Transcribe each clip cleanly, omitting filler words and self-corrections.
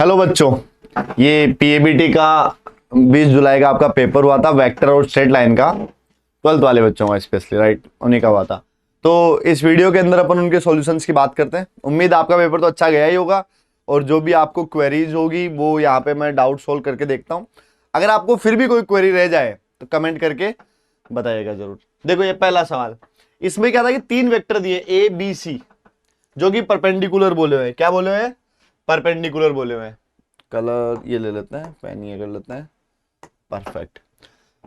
Hello बच्चों, ये PABT का 20 जुलाई का आपका पेपर हुआ था वेक्टर और स्ट्रेट लाइन का, 12th वाले बच्चों का स्पेशली, राइट, उन्हीं का हुआ था। तो इस वीडियो के अंदर अपन उनके सॉल्यूशंस की बात करते हैं। उम्मीद आपका पेपर तो अच्छा गया ही होगा और जो भी आपको क्वेरीज होगी वो यहाँ पे मैं डाउट सोल्व करके देखता हूँ। अगर आपको फिर भी कोई क्वेरी रह जाए तो कमेंट करके बताइएगा जरूर। देखो ये पहला सवाल, इसमें क्या था कि 3 वेक्टर दिए ए बी सी जो कि परपेंडिकुलर बोले हुए हैं। क्या बोले हुए हैं? परपेंडिकुलर बोले हुए हैं। कलर ये ले लेते हैं, पेन ये कर लेते हैं, परफेक्ट।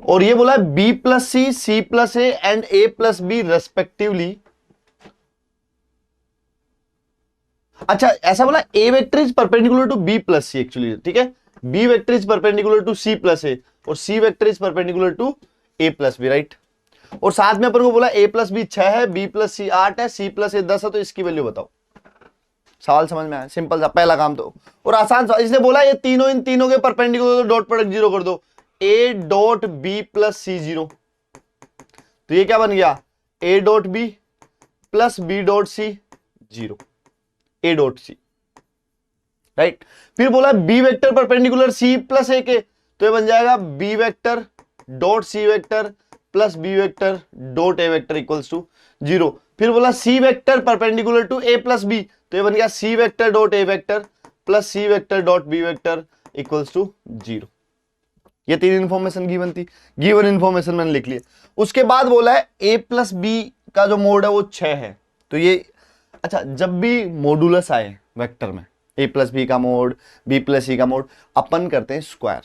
और ये बोला b plus c, c plus a and a plus b respectively. अच्छा, ऐसा बोला a vector is perpendicular to b plus c actually, ठीक है। B vector is perpendicular to c plus a और c vector is perpendicular to a plus b, right. और साथ में अपन को बोला ए प्लस बी 6 है, बी प्लस सी 8 है, सी प्लस ए 10 है, तो इसकी वैल्यू बताओ। सवाल समझ में आया? सिंपल सा पहला काम तो, और आसान सा। इसने बोला ये तीनों इन तीनों के परपेंडिकुलर, तो डॉट प्रोडक्ट 0 कर दो। A dot b plus c 0, तो ये क्या बन गया? A dot b plus b dot c 0, a dot c, right. फिर बोला b vector perpendicular c plus a के, तो ये बन जाएगा b vector dot c vector plus b vector dot a vector equals to 0। फिर बोला c vector perpendicular to a plus b, तो ये बन गया c vector dot a vector plus c vector dot b vector equals to 0। ये 3 information given थी, given information मैंने लिख लिया। उसके बाद बोला है ए प्लस बी का जो मोड है वो 6 है, तो ये अच्छा, जब भी मॉडुलस आए वेक्टर में, ए प्लस बी का मोड, बी प्लस सी का मोड, अपन करते हैं स्क्वायर,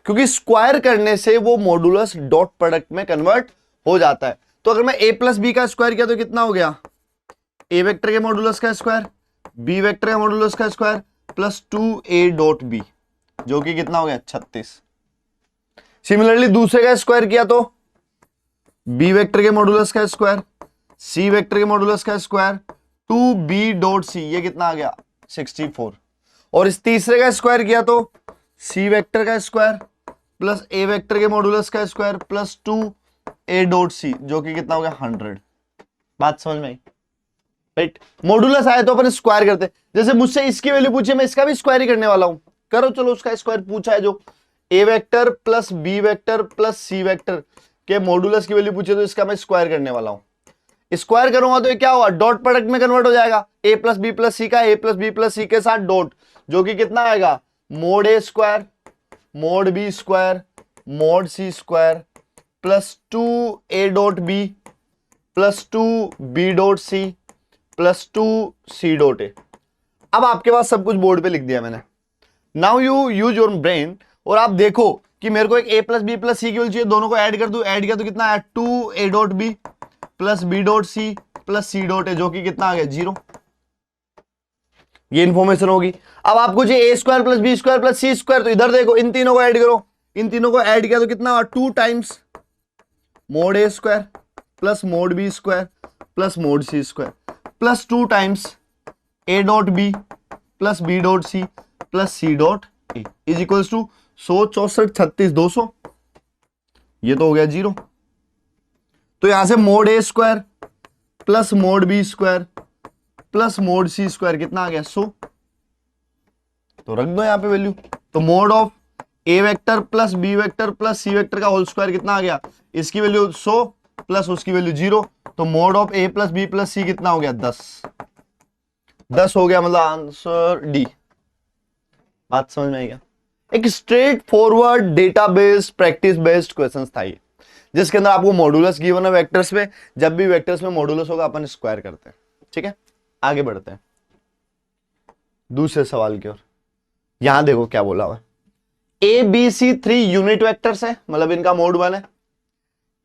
क्योंकि स्क्वायर करने से वो मॉडुलस डॉट प्रोडक्ट में कन्वर्ट हो जाता है। तो अगर मैं ए प्लस बी का स्क्वायर किया तो कितना हो गया? ए वेक्टर के मॉडुलस का स्क्वायर, बी वेक्टर के मॉडुलस का square plus 2a dot b, जो कि कितना हो गया? 36। सिमिलरली दूसरे का स्क्वायर किया तो बी वेक्टर के मॉडुलस का स्क्वायर, सी वेक्टर के मॉडुलस का स्क्वायर 2b डॉट सी, ये कितना आ गया? 64। और इस तीसरे का स्क्वायर किया तो सी वेक्टर का स्क्वायर प्लस ए वेक्टर के मॉडुलस का square plus 2a dot c, जो कि कितना हो गया? 100। बात समझ में आई? राइट। मॉडुलस आए तो अपन स्क्वायर करते। जैसे मुझसे इसकी वैल्यू पूछे, मैं इसका भी स्क्वायर ही करने वाला हूं। करो चलो, उसका स्क्वायर पूछा है जो a vector plus b vector plus c vector के मॉडुलस की वैल्यू पूछे, तो इसका मैं स्क्वायर करने वाला हूं। स्क्वायर करूंगा तो ये क्या होगा? डॉट प्रोडक्ट में कन्वर्ट हो जाएगा। A plus b plus c का a plus b plus c के साथ डॉट, जो कि कितना आएगा? Mod a square mod b square mod c square plus 2a dot b plus 2b dot c plus 2c dot a. अब आपके पास सब कुछ बोर्ड पे लिख दिया मैंने। Now you use your brain और आप देखो कि मेरे को एक a प्लस बी प्लस सी की वैल्यू चाहिए, दोनों को ऐड कर दूं। ऐड किया तो कितना है? 2a dot b plus b dot c plus c dot a, जो कि कितना आ गया? 0। ये इंफॉर्मेशन होगी। अब आपको चाहिए a square plus b square plus C square, तो इधर देखो, इन तीनों को ऐड करो। इन तीनों को ऐड किया तो कितना हुआ? 2 times mod a square plus mod b square plus mod c square plus 2 times a dot b plus b dot c plus c dot a is equals to 100 64 36 200। ये तो हो गया 0। तो यहां से mod a square plus mod b square plus mod c square कितना आ गया? 100। तो रख दो यहां पे वैल्यू। तो mod of A vector plus b vector plus c vector का होल स्क्वायर कितना आ गया? इसकी वैल्यू 100 प्लस उसकी वैल्यू 0, तो mod of a plus b plus c कितना हो गया? 10। 10 हो गया, मतलब आंसर डी। बात समझ में आई क्या? एक straight forward data based practice based questions था ये, जिसके अंदर आपको मॉडुलस गिवन है वेक्टर्स में। जब भी वेक्टर्स में मॉडुलस होगा अपन स्क्वायर करते हैं। ठीक है, आगे बढ़ते हैं दूसरे सवाल की ओर। यहां देखो क्या बोला हुआ है। A B c 3 unit vectors है, मतलब इनका मोड 1 है,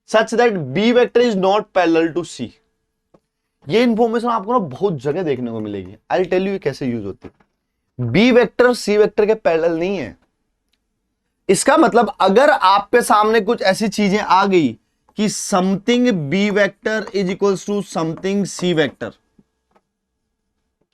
such that b vector is not parallel to c. ये इंफॉर्मेशन आपको ना बहुत जगह देखने को मिलेगी। आई टेल यू कैसे यूज होती है। बी वेक्टर सी वेक्टर के पैरेलल नहीं है। इसका मतलब अगर आपके सामने कुछ ऐसी चीजें आ गई कि something b vector is equals to something c vector,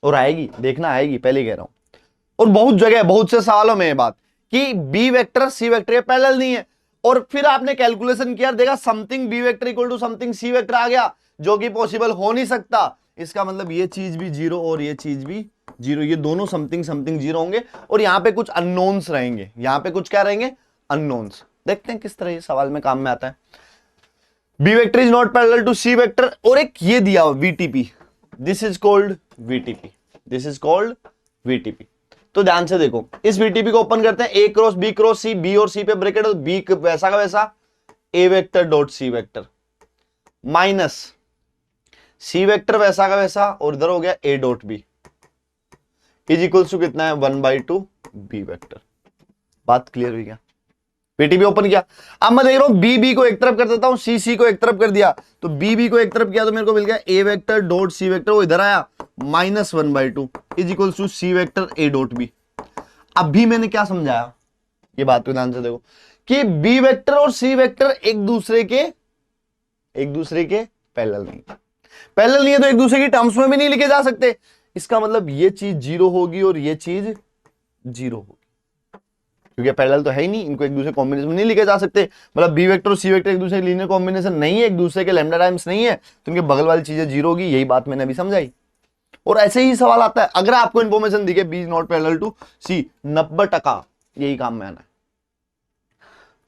और आएगी, देखना आएगी, पहले कह रहा हूं। और बहुत जगह बहुत से सवालों में ये बात कि बी वेक्टर सी वेक्टर के पैरेलल नहीं है, और फिर आपने कैलकुलेशन किया, देखा something b vector equal to something c vector आ गया, जो कि पॉसिबल हो नहीं सकता। इसका मतलब ये चीज भी 0 और ये चीज भी जीरो, ये दोनों समथिंग समथिंग जीरो होंगे और यहाँ पे कुछ अननोन्स रहेंगे, यहाँ पे कुछ क्या रहेंगे, अननोन्स। देखते हैं किस तरह ये सवाल में काम में आता है। B vector is not parallel to c vector, और एक ये दिया हुआ VTP, this is called VTP, this is called VTP. तो ध्यान से देखो, इस वीटीपी को ओपन करते हैं, ए क्रॉस सी, बी और सी पे ब्रैकेट, बी वैसा का वैसा a vector dot c vector minus c vector वैसा का वैसा, और इधर हो गया a dot b is equals to कितना है 1/2 बी वेक्टर। बात क्लियर हुई क्या? वीटीपी ओपन किया, अब मैं देख रहा हूं बी को एक तरफ कर देता हूं, सी को एक तरफ कर दिया, तो बी को एक तरफ किया तो मेरे को मिल गया a vector dot c vector, वो इधर आया -1/2 is equals to c vector a dot b. अभी मैंने क्या समझाया, ये बात को ध्यान से देखो कि बी वेक्टर और सी वेक्टर एक दूसरे के पैरेलल नहीं, पैरेलल नहीं है तो एक दूसरे की टर्म्स में भी नहीं लिखे जा सकते। इसका मतलब ये चीज जीरो होगी और ये चीज जीरो होगी, क्योंकि पैरेलल तो है ही नहीं, इनको एक दूसरे कॉम्बिनेशन में नहीं लिखे जा सकते। मतलब बी वेक्टर और सी वेक्टर एक दूसरे के लीनियर कॉम्बिनेशन नहीं है, एक दूसरे के लैम्डा टाइम्स नहीं है, तो इनके बगल वाली चीजें जीरो होगी। यही बात मैंने अभी समझाई। और ऐसे ही सवाल आता है, अगर आपको इंफॉर्मेशन दिखे b is not parallel to c, 90% यही काम में आना है।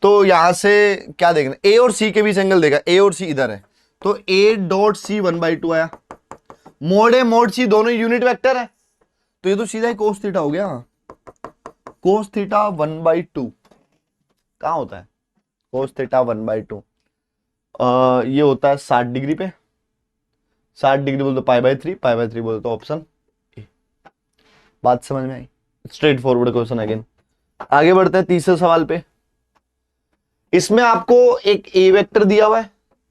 तो यहां से क्या देखना, ए और सी के बीच एंगल देखा, ए और सी इधर है, तो ए डॉट सी 1/2 आया, मोड ए मोड सी दोनों यूनिट वेक्टर है, तो ये तो सीधा ही कोस थीटा हो गया। कोस थीटा 1/2 कहां होता है, कोस थीटा 1/2 ये होता है 60 डिग्री पे, 60 डिग्री बोलते π/3, π/3 बोलते तो ऑप्शन ए। बात समझ में आई? Straight forward question again. आगे बढ़ते हैं तीसरे सवाल पे। इसमें आपको एक ए वेक्टर दिया हुआ है,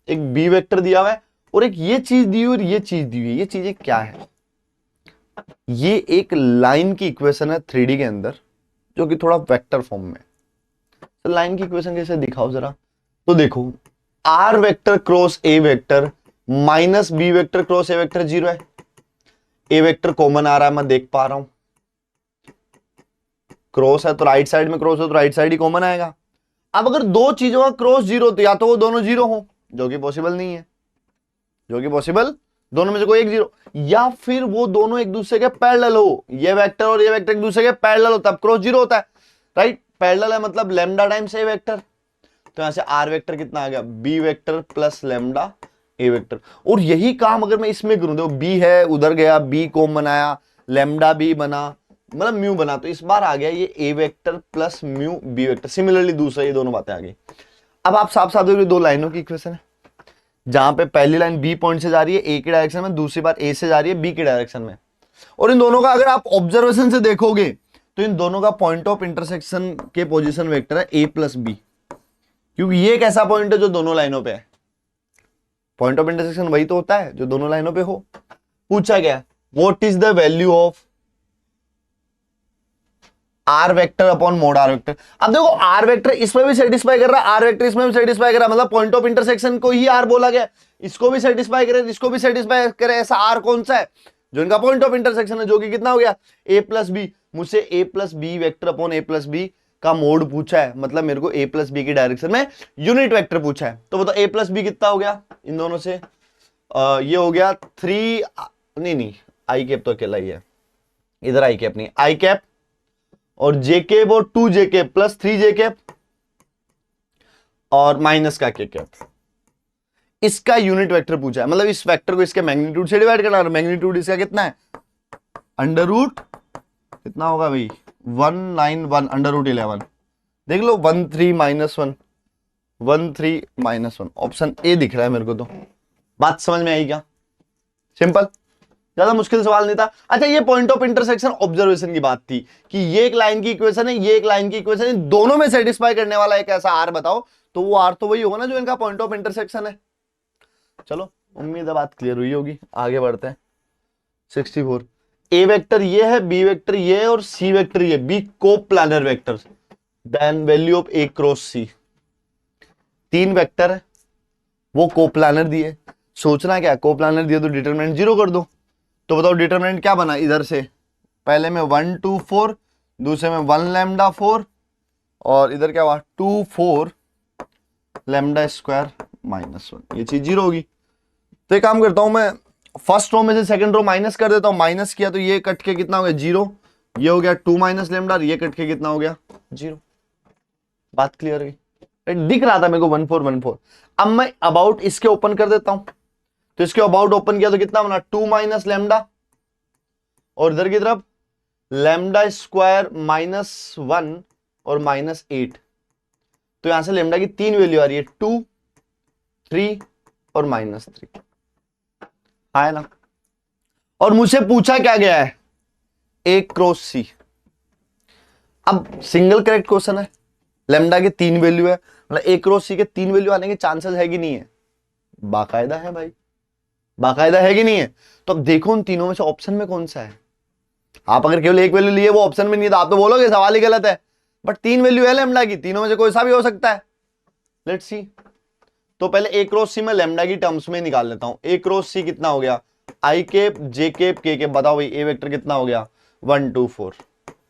एक बी वेक्टर दिया हुआ है, और एक ये चीज दी हुई और ये चीज दी हुई है। ये चीजें क्या है? ये एक लाइन की इक्वेशन है 3D के अंदर, जो कि थोड़ा वेक्टर फॉर्म में। तो लाइन की इक्वेशन कैसे दिखाओ जरा। तो देखो, r vector cross a vector minus b vector cross a vector zero है, ए वेक्टर कॉमन आ रहा है, मैं देख पा रहा हूं। क्रॉस है तो राइट साइड में क्रॉस हो तो राइट साइड ही कॉमन आएगा। अब अगर दो चीजों का क्रॉस जीरो, तो या तो वो दोनों जीरो हो, जो कि पॉसिबल नहीं है, जो कि पॉसिबल दोनों में से कोई एक जीरो, या फिर वो दोनों एक दूसरे के पैरेलल हो, ये वेक्टर और ये वेक्टर एक दूसरे के पैरेलल हो, तब क्रॉस जीरो होता है, राइट। पैरेलल है मतलब लैम्डा टाइम्स ए वेक्टर, तो यहां से आर वेक्टर कितना आ गया, बी वेक्टर प्लस लैम्डा ए वेक्टर। और यही काम अगर मैं इसमें करूं, देखो बी है उधर गया, बी कॉमन आया, लैम्डा बी बना, मतलब म्यू बना, तो इस बार आ गया ये a vector plus mu b vector. Similarly दूसरा, ये दोनों बातें आ गई। अब आप साफ साफ देखो, दो लाइनों की इक्वेशन है, जहां पे पहली लाइन बी पॉइंट से जा रही है ए की डायरेक्शन में, दूसरी बार ए से जा रही है बी की डायरेक्शन में। और इन दोनों का अगर आप ऑब्जर्वेशन से देखोगे तो इन दोनों का पॉइंट ऑफ इंटरसेक्शन के पोजीशन वेक्टर है ए प्लस बी, क्योंकि ये एक ऐसा पॉइंट है जो दोनों लाइनों पे है। पॉइंट ऑफ इंटरसेक्शन वही तो होता है जो दोनों लाइनों पे हो। पूछा गया what is the value of r vector upon mod r vector. अब देखो आर वेक्टर इसमें भी सेटिस्फाई कर रहा है, आर वेक्टर इसमें भी सेटिस्फाई कर रहा है, मतलब पॉइंट ऑफ इंटरसेक्शन को ही आर बोला गया, इसको भी सेटिस्फाई करे, इसको भी सेटिस्फाई करे। ऐसा आर कौन सा है जो इनका पॉइंट ऑफ इंटरसेक्शन है, जो कि कितना हो गया ए प्लस बी। मुझसे ए प्लस बी वेक्टर अपॉन ए प्लस बी का मोड पूछा है, मतलब मेरे को ए प्लस बी की डायरेक्शन में यूनिट वेक्टर पूछा है। तो बताओ ए प्लस बी कितना हो गया इन दोनों से, ये हो गया 3, नहीं आई कैप तो अकेला ही है, इधर आई कैप नहीं, आई कैप और जे कैप और 2 जे कैप प्लस 3 जे कैप और माइनस का के कैप। इसका यूनिट वेक्टर पूछा है, मतलब इस वेक्टर को इसके मैग्नीट्यूड से डिवाइड करना है। मैग्नीट्यूड इसका कितना है, अंडर रूट कितना होगा भाई 191 अंडर रूट 11। देख लो 13 - 1 13 - 1, ऑप्शन ए दिख रहा है मेरे को। तो बात समझ में आई क्या? सिंपल, ज्यादा मुश्किल सवाल नहीं था। अच्छा, ये पॉइंट ऑफ इंटरसेक्शन ऑब्जर्वेशन की बात थी कि ये एक लाइन की इक्वेशन है, ये एक लाइन की इक्वेशन है, दोनों में सेटिस्फाई करने वाला एक ऐसा आर बताओ, तो वो आर तो वही होगा ना जो इनका पॉइंट ऑफ इंटरसेक्शन है। चलो, उम्मीद है बात क्लियर हुई होगी। आगे बढ़ते हैं 64। ए वेक्टर ये है, बी वेक्टर ये है और सी वेक्टर ये, be coplanar vector, then value of a cross c. 3 vector है, वो कोप्लानर दिए। सोचना क्या, कोप्लानर दिए तो डिटरमिनेंट 0 कर दो। तो बताओ डिटरमिनेंट क्या बना, इधर से पहले में 1 2 4, दूसरे में 1 लैम्डा 4, और इधर क्या हुआ 2 4 लैम्डा स्क्वायर -1, ये चीज 0 होगी। तो एक काम करता हूं मैं, फर्स्ट रो में से सेकंड रो माइनस कर देता हूं, माइनस किया तो ये कट के कितना हो गया 0, ये हो गया 2 माइनस लेमडा, ये कट के कितना हो गया 0। बात क्लियर है, दिख रहा था मेरे को 1414। अब मैं अबाउट इसके ओपन कर देता हूं, तो इसके अबाउट ओपन किया तो कितना बना 2 माइनस लेमडा, और इधर की तरफ लेमडा स्क्वायर -1 और -8। तो यहां से लेमडा की 3 वैल्यू आ रही है, 2, 3 और -3, है ना। और मुझसे पूछा क्या गया है, A क्रॉस C। अब सिंगल करेक्ट क्वेश्चन है, लेमडा के 3 वैल्यू है, मतलब A क्रॉस C के 3 वैल्यू आने के चांसेस है कि नहीं है, बाकायदा है भाई, बाकायदा है कि नहीं है। तो अब देखो उन तीनों में से ऑप्शन में कौन सा है। आप अगर केवल एक वैल्यू लिए वो ऑप्शन में नहीं है तो आप तो बोलोगे सवाल ही गलत है, बट 3 वैल्यू है लेमडा की, तीनों में से कोई सा भी हो सकता है। Let's see. तो पहले A क्रॉस C में लेमडा की टर्म्स में निकाल लेता हूं। A क्रॉस C कितना हो गया, आई केप जे केप के केप, बताओ भाई A वेक्टर कितना हो गया 1 2 4,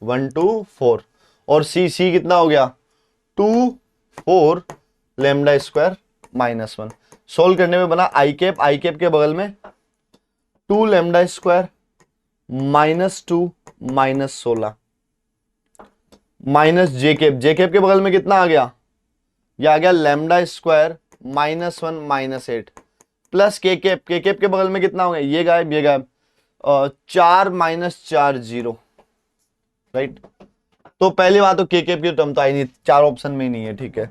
1 2 4, और C कितना हो गया 2 4 लेमडा स्क्वायर -1। सोल्व करने में बना आई केप के बगल में 2 lambda square -2 -16 minus j cap के बगल में कितना आ गया, यह आ गया lambda square -1 -8 plus k cap के बगल में कितना हो गया, ये गायब 4 -4 0, राइट। तो पहली बात तो के केप की टर्म तो आई नहीं, 4 ऑप्शन में ही नहीं है, ठीक है।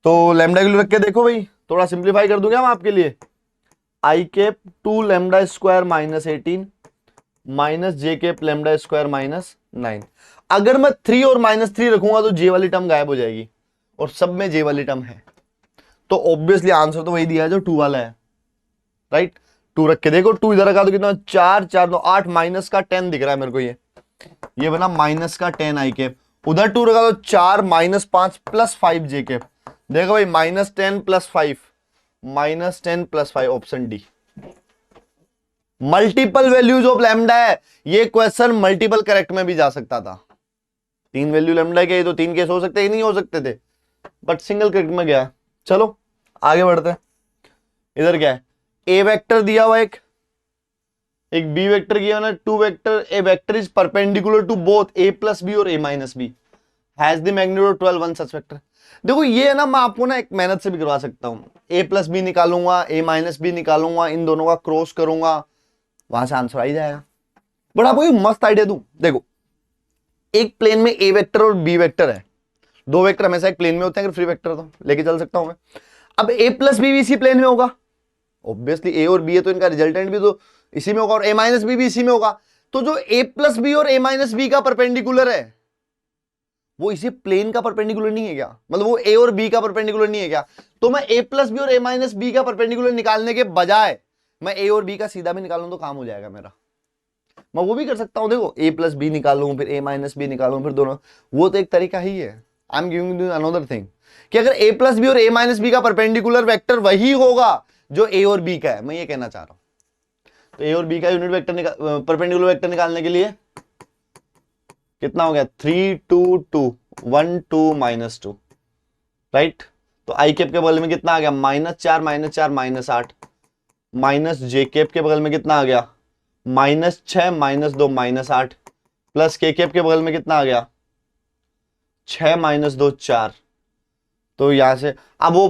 तो लेमडा की रख के देखो भाई, थोड़ा सिंप्लीफाई कर दूंगा मैं आपके लिए। I cap 2 lambda square -18 minus j cap lambda square -9। अगर मैं 3 और -3 रखूंगा तो जे वाली टर्म गायब हो जाएगी, और सब में जे वाली टर्म है, तो ऑब्वियसली आंसर तो वही दिया है जो 2 वाला है, राइट। 2 रख के देखो, 2 इधर रखा तो कितना 4 4 2 8 माइनस का 10 दिख रहा है मेरे को, ये बना माइनस का 10 आई केप। उधर 2 रखा तो 4 -5 +5 जे केप। देखो भाई -10 + 5 -10 + 5, option D. Multiple values of lambda है, ये क्वेश्चन मल्टीपल करेक्ट में भी जा सकता था। 3 वैल्यू लैम्डा के तो 3 केस हो सकते ही नहीं हो सकते थे, बट सिंगल करेक्ट में गया। चलो आगे बढ़ते हैं। इधर क्या है, ए वेक्टर दिया हुआ एक बी वेक्टर किया ना, 2 vector, a vector is perpendicular to both a + b और a - b, has the magnitude 12 one such vector. देखो ये है ना, मैं आपको ना एक मेहनत से भी करवा सकता हूं, a + b निकालूंगा, a - b निकालूंगा, इन दोनों का क्रॉस करूंगा, वहां से आंसर आ ही जाएगा। बट आपको मस्त आइडिया दूं, देखो एक प्लेन में ए वेक्टर और बी वेक्टर है, 2 वेक्टर हमेशा एक प्लेन में होते हैं, अगर फ्री वेक्टर तो लेके चल सकता हूं मैं। अब a + b भी इसी प्लेन में होगा, ऑब्वियसली ए और बी है तो इनका रिजल्टेंट भी तो इसी में होगा, और a - b भी इसी में होगा। तो जो a + b और a - b का परपेंडिकुलर है वो इसी प्लेन का परपेंडिकुलर नहीं है क्या, मतलब वो a और b का परपेंडिकुलर नहीं है क्या। तो मैं a + b और a - b का परपेंडिकुलर निकालने के बजाय मैं a और b का सीधा भी निकालूं तो काम हो जाएगा मेरा। मैं वो भी कर सकता हूं, देखो a + b निकालूं, फिर a - b निकालूं, फिर दोनों, वो तो एक तरीका ही है। I am giving you another thing कि अगर a + b और a - b का परपेंडिकुलर वेक्टर वही होगा जो a और b का है, मैं ये कहना चाह रहा हूं। तो a और b का यूनिट वेक्टर परपेंडिकुलर वेक्टर निकालने के लिए कितना हो गया 3 2 2 1 2 -2, राइट। तो आई केप के बगल में कितना आ गया -4 -4 -8, माइनस जे केप के बगल में कितना आ गया -6 -2 -8, प्लस के केप के बगल में कितना आ गया 6 - 2 4। तो यहां से अब वो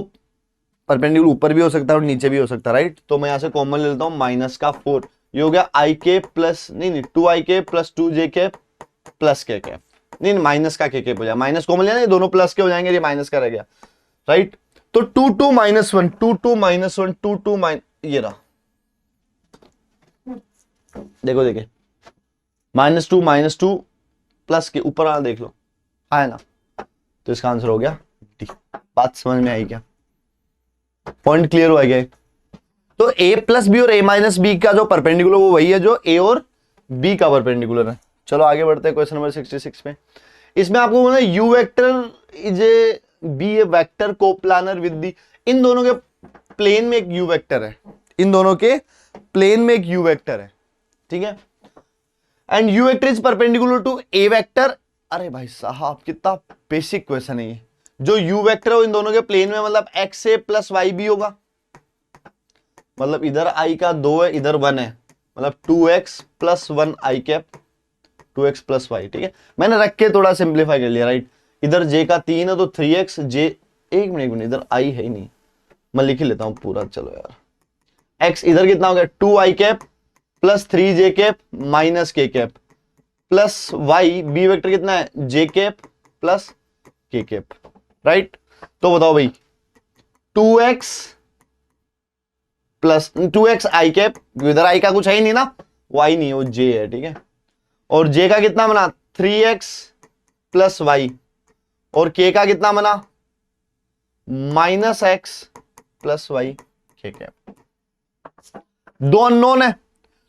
परपेंडिकुलर ऊपर भी हो सकता है और नीचे भी हो सकता है, राइट। तो मैं यहां से कॉमन ले लेता हूं -4, ये हो गया आई केप प्लस नहीं 2 i cap plus 2 j cap plus k cap, नहीं माइनस का के केप हो जाए, माइनस कॉमन लेना, ये दोनों प्लस के हो जाएंगे, ये माइनस का रह गया, राइट। तो 2 2 -1 2 2 -1 2 2 ये रहा, देखो देखिए -2 प्लस के ऊपर वाला देख लो, है ना। तो इसका आंसर हो गया डी। बात समझ में आई क्या, पॉइंट क्लियर हुआ क्या। तो a + b और a - b का जो परपेंडिकुलर वो वही है जो a और b का परपेंडिकुलर है। चलो आगे बढ़ते हैं क्वेश्चन नंबर 66 पे। इसमें आपको बोला u vector is a B a vector coplanar with the, इन दोनों के प्लेन में एक u वेक्टर है, इन दोनों के प्लेन में एक u वेक्टर है, ठीक है। And u vector is perpendicular to a vector. अरे भाई साहब कितना बेसिक क्वेश्चन है ये। जो u वेक्टर है इन दोनों के प्लेन में मतलब x a + y b होगा, मतलब इधर आई का 2 है, इधर 1 है, मतलब 2x प्लस 1 आई कैप, 2x प्लस वाई। ठीक है, मैंने रख के थोड़ा सिंप्लीफाई कर लिया, राइट। इधर j का 3 है तो 3x j, एक मिनट इधर i है ही नहीं, मैं लिख ही लेता हूं पूरा, चलो यार। x इधर कितना हो गया 2i cap plus 3j cap minus k cap plus y, b vector कितना है j cap plus k cap, right. तो बताओ भाई 2x प्लस 2x आई कैप, इधर i का कुछ है ही नहीं ना, वो i नहीं है, वो j है, ठीक है। और j का कितना बना 3x प्लस वाई, और k का कितना बना minus x plus y k cap. दो अननोन है,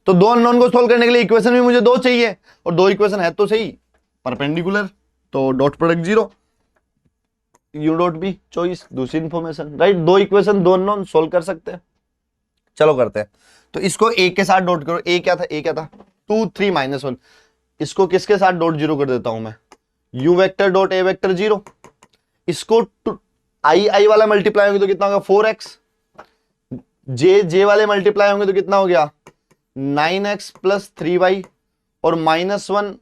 तो दो अननोन को सोल्व करने के लिए इक्वेशन भी मुझे दो चाहिए, और दो इक्वेशन है तो सही परपेंडिकुलर, तो dot product 0, u dot b choice, दूसरी इंफॉर्मेशन, राइट। दो इक्वेशन दो अननोन सोल्व कर सकते हैं, चलो करते हैं। तो इसको a के साथ डॉट करो, a क्या था 2 3 माइनस 1, इसको किसके साथ डॉट 0 कर देता हूं मैं, u vector dot a vector 0, इसको i वाला मल्टीप्लाई होंगे तो कितना होगा 4x, j वाले मल्टीप्लाई होंगे तो कितना हो गया 9x प्लस 3y, और माइनस 1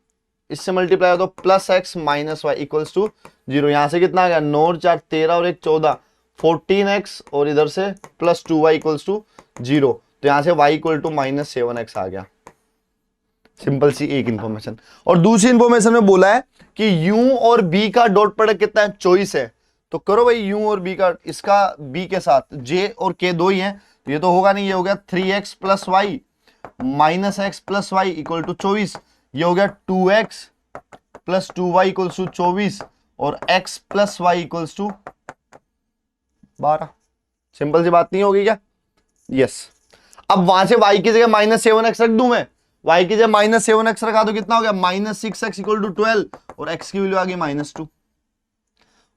इससे मल्टीप्लाई हो तो plus x minus y equals to 0। यहां से कितना आ गया 9 4 13 और 1 14, 14x, और इधर से प्लस 2y इक्वल्स टू 0, तो यहां से y equal to minus 7x आ गया। सिंपल सी एक इंफॉर्मेशन। और दूसरी इंफॉर्मेशन में बोला है कि u और b का डॉट प्रोडक्ट कितना है चॉइस है, तो करो भाई u और b का, इसका b के साथ j और k दो ही हैं, तो ये तो होगा नहीं, ये हो गया 3x plus y minus x plus y equal to 24, ये हो गया 2x plus 2y equals to 24, और x plus y equals to 12। Simple सी बात नहीं होगी क्या, यस। अब वहां से y की जगह माइनस 7x रख दूं मैं, y की जगह माइनस 7x रखा तो कितना हो गया माइनस 6x इक्वल टू 12, और x की वैल्यू आ गई माइनस 2,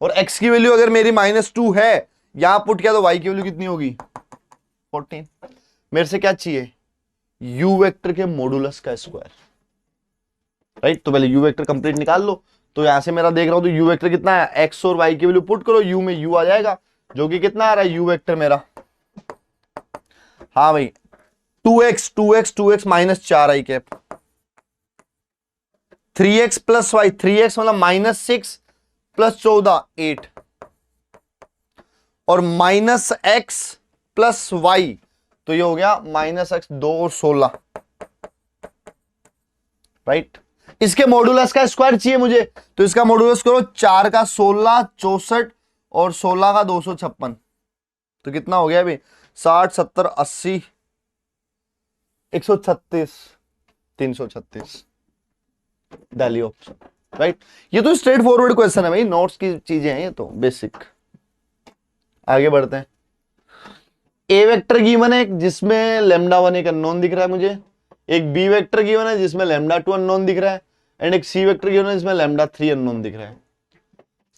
और x की वैल्यू अगर मेरी माइनस 2 है, यहां पुट किया तो y की वैल्यू कितनी होगी 14। मेरे से क्या चाहिए u वेक्टर के मॉडुलस का स्क्वायर, राइट। तो पहले u वेक्टर कंप्लीट निकाल लो, तो यहां से मेरा देख रहा हूं तो u वेक्टर कितना है x और y की वैल्यू पुट करो, u में u आ जाएगा, जो कि कितना आ रहा है u वेक्टर मेरा, हाँ भाई 2x minus 4i cap, 3x plus Y, 3x मतलब माइनस 6 प्लस 14 8, और माइनस x प्लस वाई, तो ये हो गया माइनस एक्स 2 और 16, राइट। इसके मॉडुलस का स्क्वायर चाहिए मुझे, तो इसका मॉडुलस करो 4 का 16 64 और 16 का 256, तो कितना हो गया अभी 60 70 80 136 336, दिल्ली ऑप्शन, राइट। ये तो स्ट्रेट फॉरवर्ड क्वेश्चन है भाई, नोट्स की चीजें हैं ये तो बेसिक। आगे बढ़ते हैं। ए वेक्टर गिवन है जिसमें लेमडा 1 एक अननोन दिख रहा है मुझे, एक बी वेक्टर गिवन है जिसमें लेमडा 2 अननोन दिख रहा है, एंड एक सी वेक्टर गिवन है जिसमें लेमडा 3 अननोन दिख रहा है,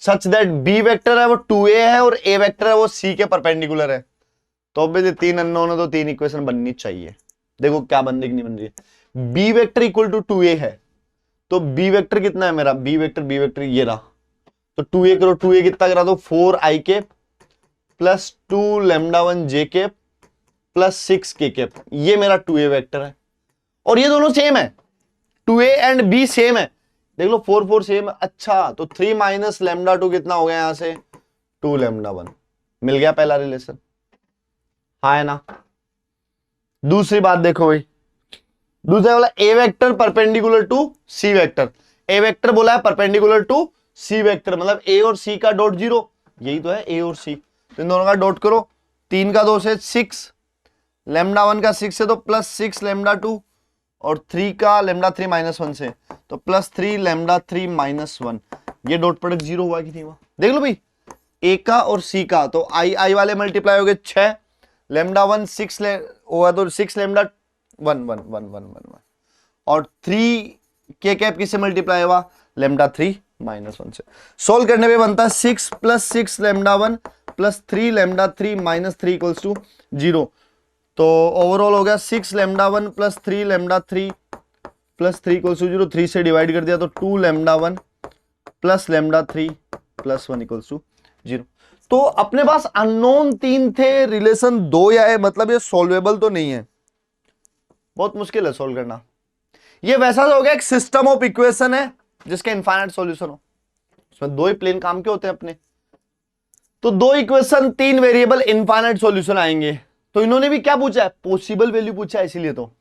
सच दैट बी वेक्टर है वो 2a है और ए वेक्टर है वो सी के परपेंडिकुलर है। तो ऑब्वियसली 3 अननोन है तो 3 इक्वेशन बननी चाहिए। देखो क्या बन रही कि नहीं बन रही है। B vector equal to 2a है, तो बी वेक्टर कितना है मेरा, बी वेक्टर ये रहा, तो 2a करो, 2a कितना करा दो 4i cap plus 2 lambda 1 j cap plus 6 k cap, ये मेरा 2a वेक्टर है, और ये दोनों सेम है, 2a एंड b सेम है, देख लो 4 4 सेम है। अच्छा तो 3 माइनस लेमडा 2 कितना हो गया यहां से 2 लेमडा 1, मिल गया पहला रिलेशन, हाँ है ना। दूसरी बात देखो भाई, दूसरा बोला a vector perpendicular to c vector, a vector बोला है परपेंडिकुलर टू सी वेक्टर, मतलब ए और सी का डॉट 0, यही तो है ए और सी, तो इन दोनों का डॉट करो, 3 का 2 से 6, लेमडा 1 का 6 से तो प्लस 6 लेमडा 2, और 3 का लेमडा 3 माइनस 1 से तो प्लस 3 लेमडा 3 माइनस 1, ये डॉट प्रोडक्ट 0 हुआ कि नहीं हुआ, देख लो भाई ए का और सी का, तो आई वाले मल्टीप्लाई हो गए 6, लेमडा 1 6 होगा तो 6 लेमडा 1 1 1 1 1 और 3 के कैप किससे मल्टीप्लाई हुआ लेमडा 3 माइनस 1 से। सोल्व करने पे बनता है 6 plus 6 lambda 1 plus 3 lambda 3 minus 3 equals to 0, तो ओवरऑल हो गया 6 lambda 1 plus 3 lambda 3 plus 3 equals to 0, 3 से डिवाइड कर दिया तो 2 lambda 1 plus lambda 3 plus 1 equals to 0। तो अपने पास अननोन 3 थे, रिलेशन 2 आए, मतलब ये सॉल्वेबल तो नहीं है, बहुत मुश्किल है सॉल्व करना। ये वैसा हो गया एक सिस्टम ऑफ इक्वेशन है जिसका इनफाइनाइट सॉल्यूशन हो, उसमें 2 ही प्लेन काम के होते हैं अपने। तो 2 इक्वेशन 3 वेरिएबल इनफाइनाइट सॉल्यूशन आएंगे। तो इन्होंने भी क्या पूछा है, पॉसिबल वैल्यू पूछा है, इसीलिए तो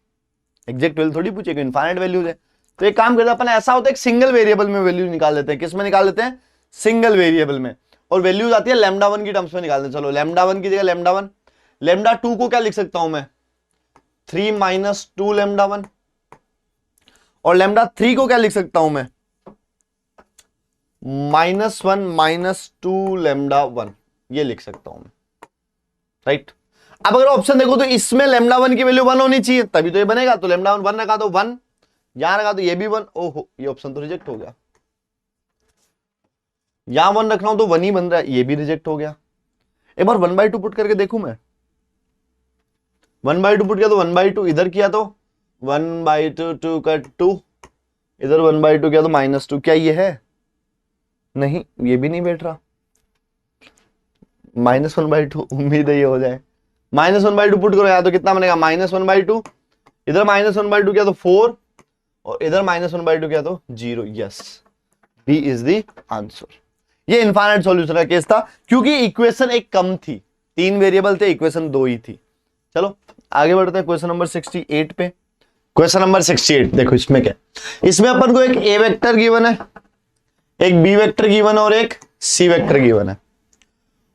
एग्जैक्ट वैल्यू थोड़ी पूछेगा, इनफाइनाइट वैल्यू है। तो एक काम करते हैं अपन, ऐसा होता है सिंगल वेरिएबल में वैल्यू निकाल लेते हैं। किस में निकाल लेते हैं, सिंगल वेरिएबल में, और वैल्यूज आती है लैम्डा 1 की टर्म्स में निकालते हैं। चलो लैम्डा 1 की जगह लैम्डा 1, लैम्डा 2 को क्या लिख सकता हूं मैं, 3 माइनस 2 लैम्डा 1, और लैम्डा 3 को क्या लिख सकता हूं मैं, -1 माइनस 2 लैम्डा 1, ये लिख सकता हूं मैं, राइट। अब अगर ऑप्शन देखो तो इसमें लैम्डा 1 की वैल्यू 1 होनी चाहिए तभी तो ये बनेगा, तो लैम्डा 1 रखा तो 1, यहां रखा तो ये भी 1, ओहो ये ऑप्शन तो रिजेक्ट हो गया। यहां 1 रख रहा हूं तो 1 ही बन रहा है, ये भी रिजेक्ट हो गया। एक बार 1/2 पुट करके देखूं मैं, 1/2 पुट किया तो 1/2, इधर किया तो 1/2, 2 का 2, इधर 1/2 किया तो -2, क्या ये है, नहीं ये भी नहीं बैठ रहा, -1/2, उम्मीद है ये हो जाए। -1/2 पुट करो यहाँ तो कितना बनेगा, -1/2, इधर -1/2 किया तो 4, और इधर -1/2 किया तो 0। Yes, b is the answer. ये इनफाइनाइट सॉल्यूशन का केस था, क्योंकि इक्वेशन एक कम थी, 3 वेरिएबल थे, इक्वेशन 2 ही थी। चलो आगे बढ़ते हैं क्वेश्चन नंबर 68 पे। क्वेश्चन नंबर 68 देखो, इसमें क्या, इसमें अपन को एक ए वेक्टर गिवन है, एक बी वेक्टर गिवन है और एक सी वेक्टर गिवन है,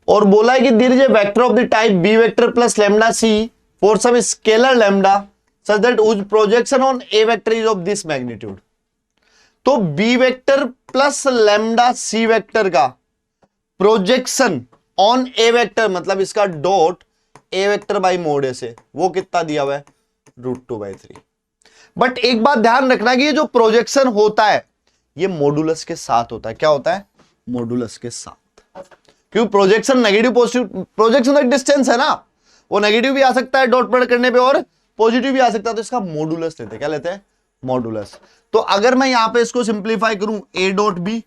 और बोला है कि there is a vector of the type b vector plus lambda c for some scalar lambda such that whose projection on a vector is of this magnitude. तो b vector plus lambda c vector का projection on a vector, मतलब इसका dot a vector by mod a से, वो कितना दिया हुआ है, √2/3। बट एक बात ध्यान रखना कि ये जो प्रोजेक्शन होता है ये मॉडुलस के साथ होता है। क्या होता है, मॉडुलस के साथ, क्योंकि प्रोजेक्शन नेगेटिव पॉजिटिव, प्रोजेक्शन एक डिस्टेंस है ना, वो नेगेटिव भी आ सकता है डॉट प्रोडक्ट करने पे और पॉजिटिव भी आ सकता है, तो इसका मॉडुलस लेते हैं। क्या लेते हैं, मॉडुलस। तो अगर मैं यहां पे इसको सिंप्लीफाई करूं, a dot b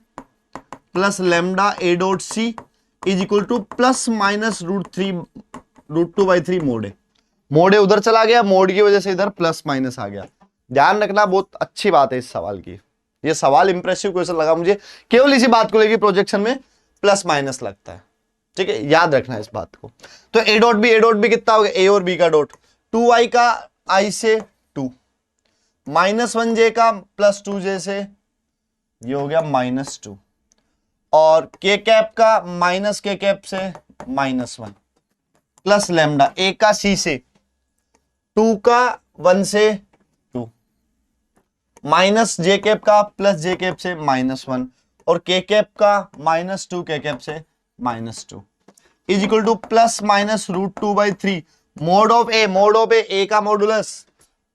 plus lambda a dot c is equal to plus minus √2/3 mod a, mod a उधर चला गया, मोड की वजह से इधर प्लस माइनस आ गया। ध्यान रखना, बहुत अच्छी बात है इस सवाल की, ये सवाल इंप्रेसिव क्वेश्चन लगा मुझे, केवल इसी बात को लेकर प्रोजेक्शन में प्लस माइनस लगता है, ठीक है, याद रखना इस बात को। तो a डॉट बी कितना हो गया, a और b का डॉट, 2i का i से 2, -1j का +2j से, ये हो गया -2, और k कैप का -k कैप से -1, प्लस लैम्डा a का c से, 2 का 1 से 2, -j कैप का +j कैप से -1, और k कैप का -2 k कैप से -2 is equal to plus minus √2/3 mod of a का मॉडुलस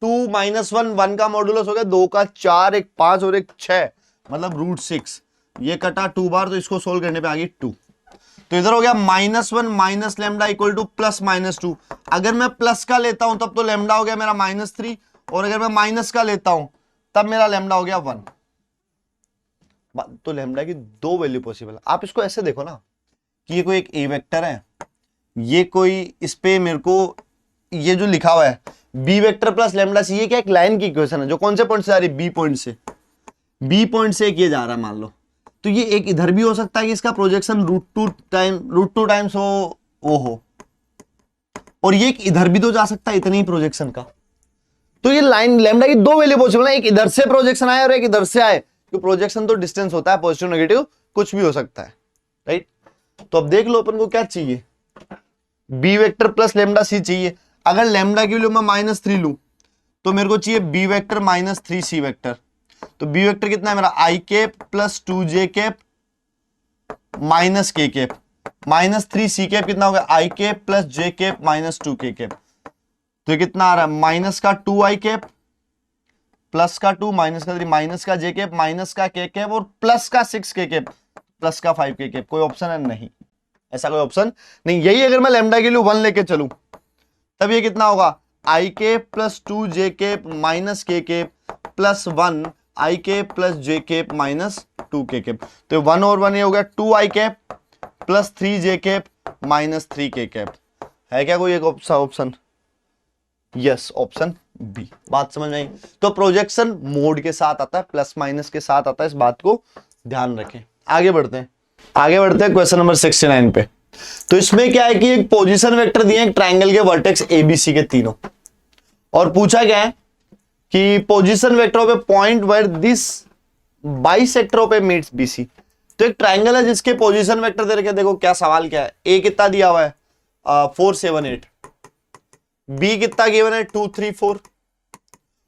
2 - 1, 1 का मॉडुलस हो गया 2 का 4, एक 5 और एक 6, मतलब √6। ये कटा 2 बार, तो इसको सोल्व करने पे आ गई 2। तो इधर हो गया -1 minus lambda equal to plus -2। अगर मैं प्लस का लेता हूं तब तो लैम्डा हो गया मेरा -3, और अगर मैं माइनस का लेता हूं तब मेरा लैम्डा हो गया 1। तो लैम्डा की 2 वैल्यू पॉसिबल है। आप इसको ऐसे देखो ना कि ये कोई एक ए वेक्टर है, ये कोई, इस पे मेरे को ये जो लिखा हुआ है बी वेक्टर प्लस लैम्डा सी, ये क्या एक लाइन की इक्वेशन है जो कौन से पॉइंट से आ रही है, बी पॉइंट से, बी पॉइंट से एक ये जा रहा है मान लो। तो ये एक इधर भी हो सकता है कि इसका प्रोजेक्शन √2 टाइम्स हो, और ये एक इधर भी तो जा सकता है इतने ही प्रोजेक्शन का। तो ये लाइन लैम्डा की 2 वैल्यू पॉसिबल है, एक इधर से प्रोजेक्शन आए और एक इधर से आए, क्योंकि प्रोजेक्शन तो डिस्टेंस होता है, पॉजिटिव नेगेटिव कुछ भी हो सकता है, राइट। तो अब देख लो अपन को क्या चाहिए, बी वेक्टर प्लस लैम्डा सी चाहिए। अगर लैम्डा की वैल्यू मैं -3 लूं तो मेरे को चाहिए बी वेक्टर -3 सी वेक्टर। तो बी वेक्टर कितना है मेरा, i cap plus 2j cap minus k cap, -3 c cap कितना होगा, i cap plus j cap -2k cap. तो ये कितना आ रहा है, माइनस का 2i कैप प्लस का 2 माइनस का 3 माइनस का j कैप माइनस का k कैप और प्लस का 6k कैप प्लस का 5k कैप। कोई ऑप्शन है नहीं, ऐसा कोई ऑप्शन नहीं। यही अगर मैं लैम्डा के लिए 1 लेके चलूं तब ये कितना होगा, i cap plus 2j cap minus k cap plus 1 i cap plus j cap minus 2k cap. तो 1 और 1 ये हो गया 2i cap plus 3j cap minus 3k cap. है क्या कोई एक ऑप्शन? Yes, option B. बात समझ में आई? तो प्रोजेक्शन मोड के साथ आता है, प्लस माइनस के साथ आता है, इस बात को ध्यान रखें। आगे बढ़ते हैं क्वेश्चन नंबर 69 पे। तो इसमें क्या है कि एक पोजीशन वेक्टर दिए, एक ट्रायंगल के वर्टेक्स एबीसी के तीनों, और पूछा गया है कि पोजीशन वेक्टर पे पॉइंट वेयर दिस बाइसेक्टर पे मीट्स बीसी। तो एक ट्रायंगल है जिसके पोजीशन वेक्टर दे रखे, देखो क्या सवाल क्या है, ए कितना दिया हुआ है 4 7 8, बी कितना गिवन है 2 3 4,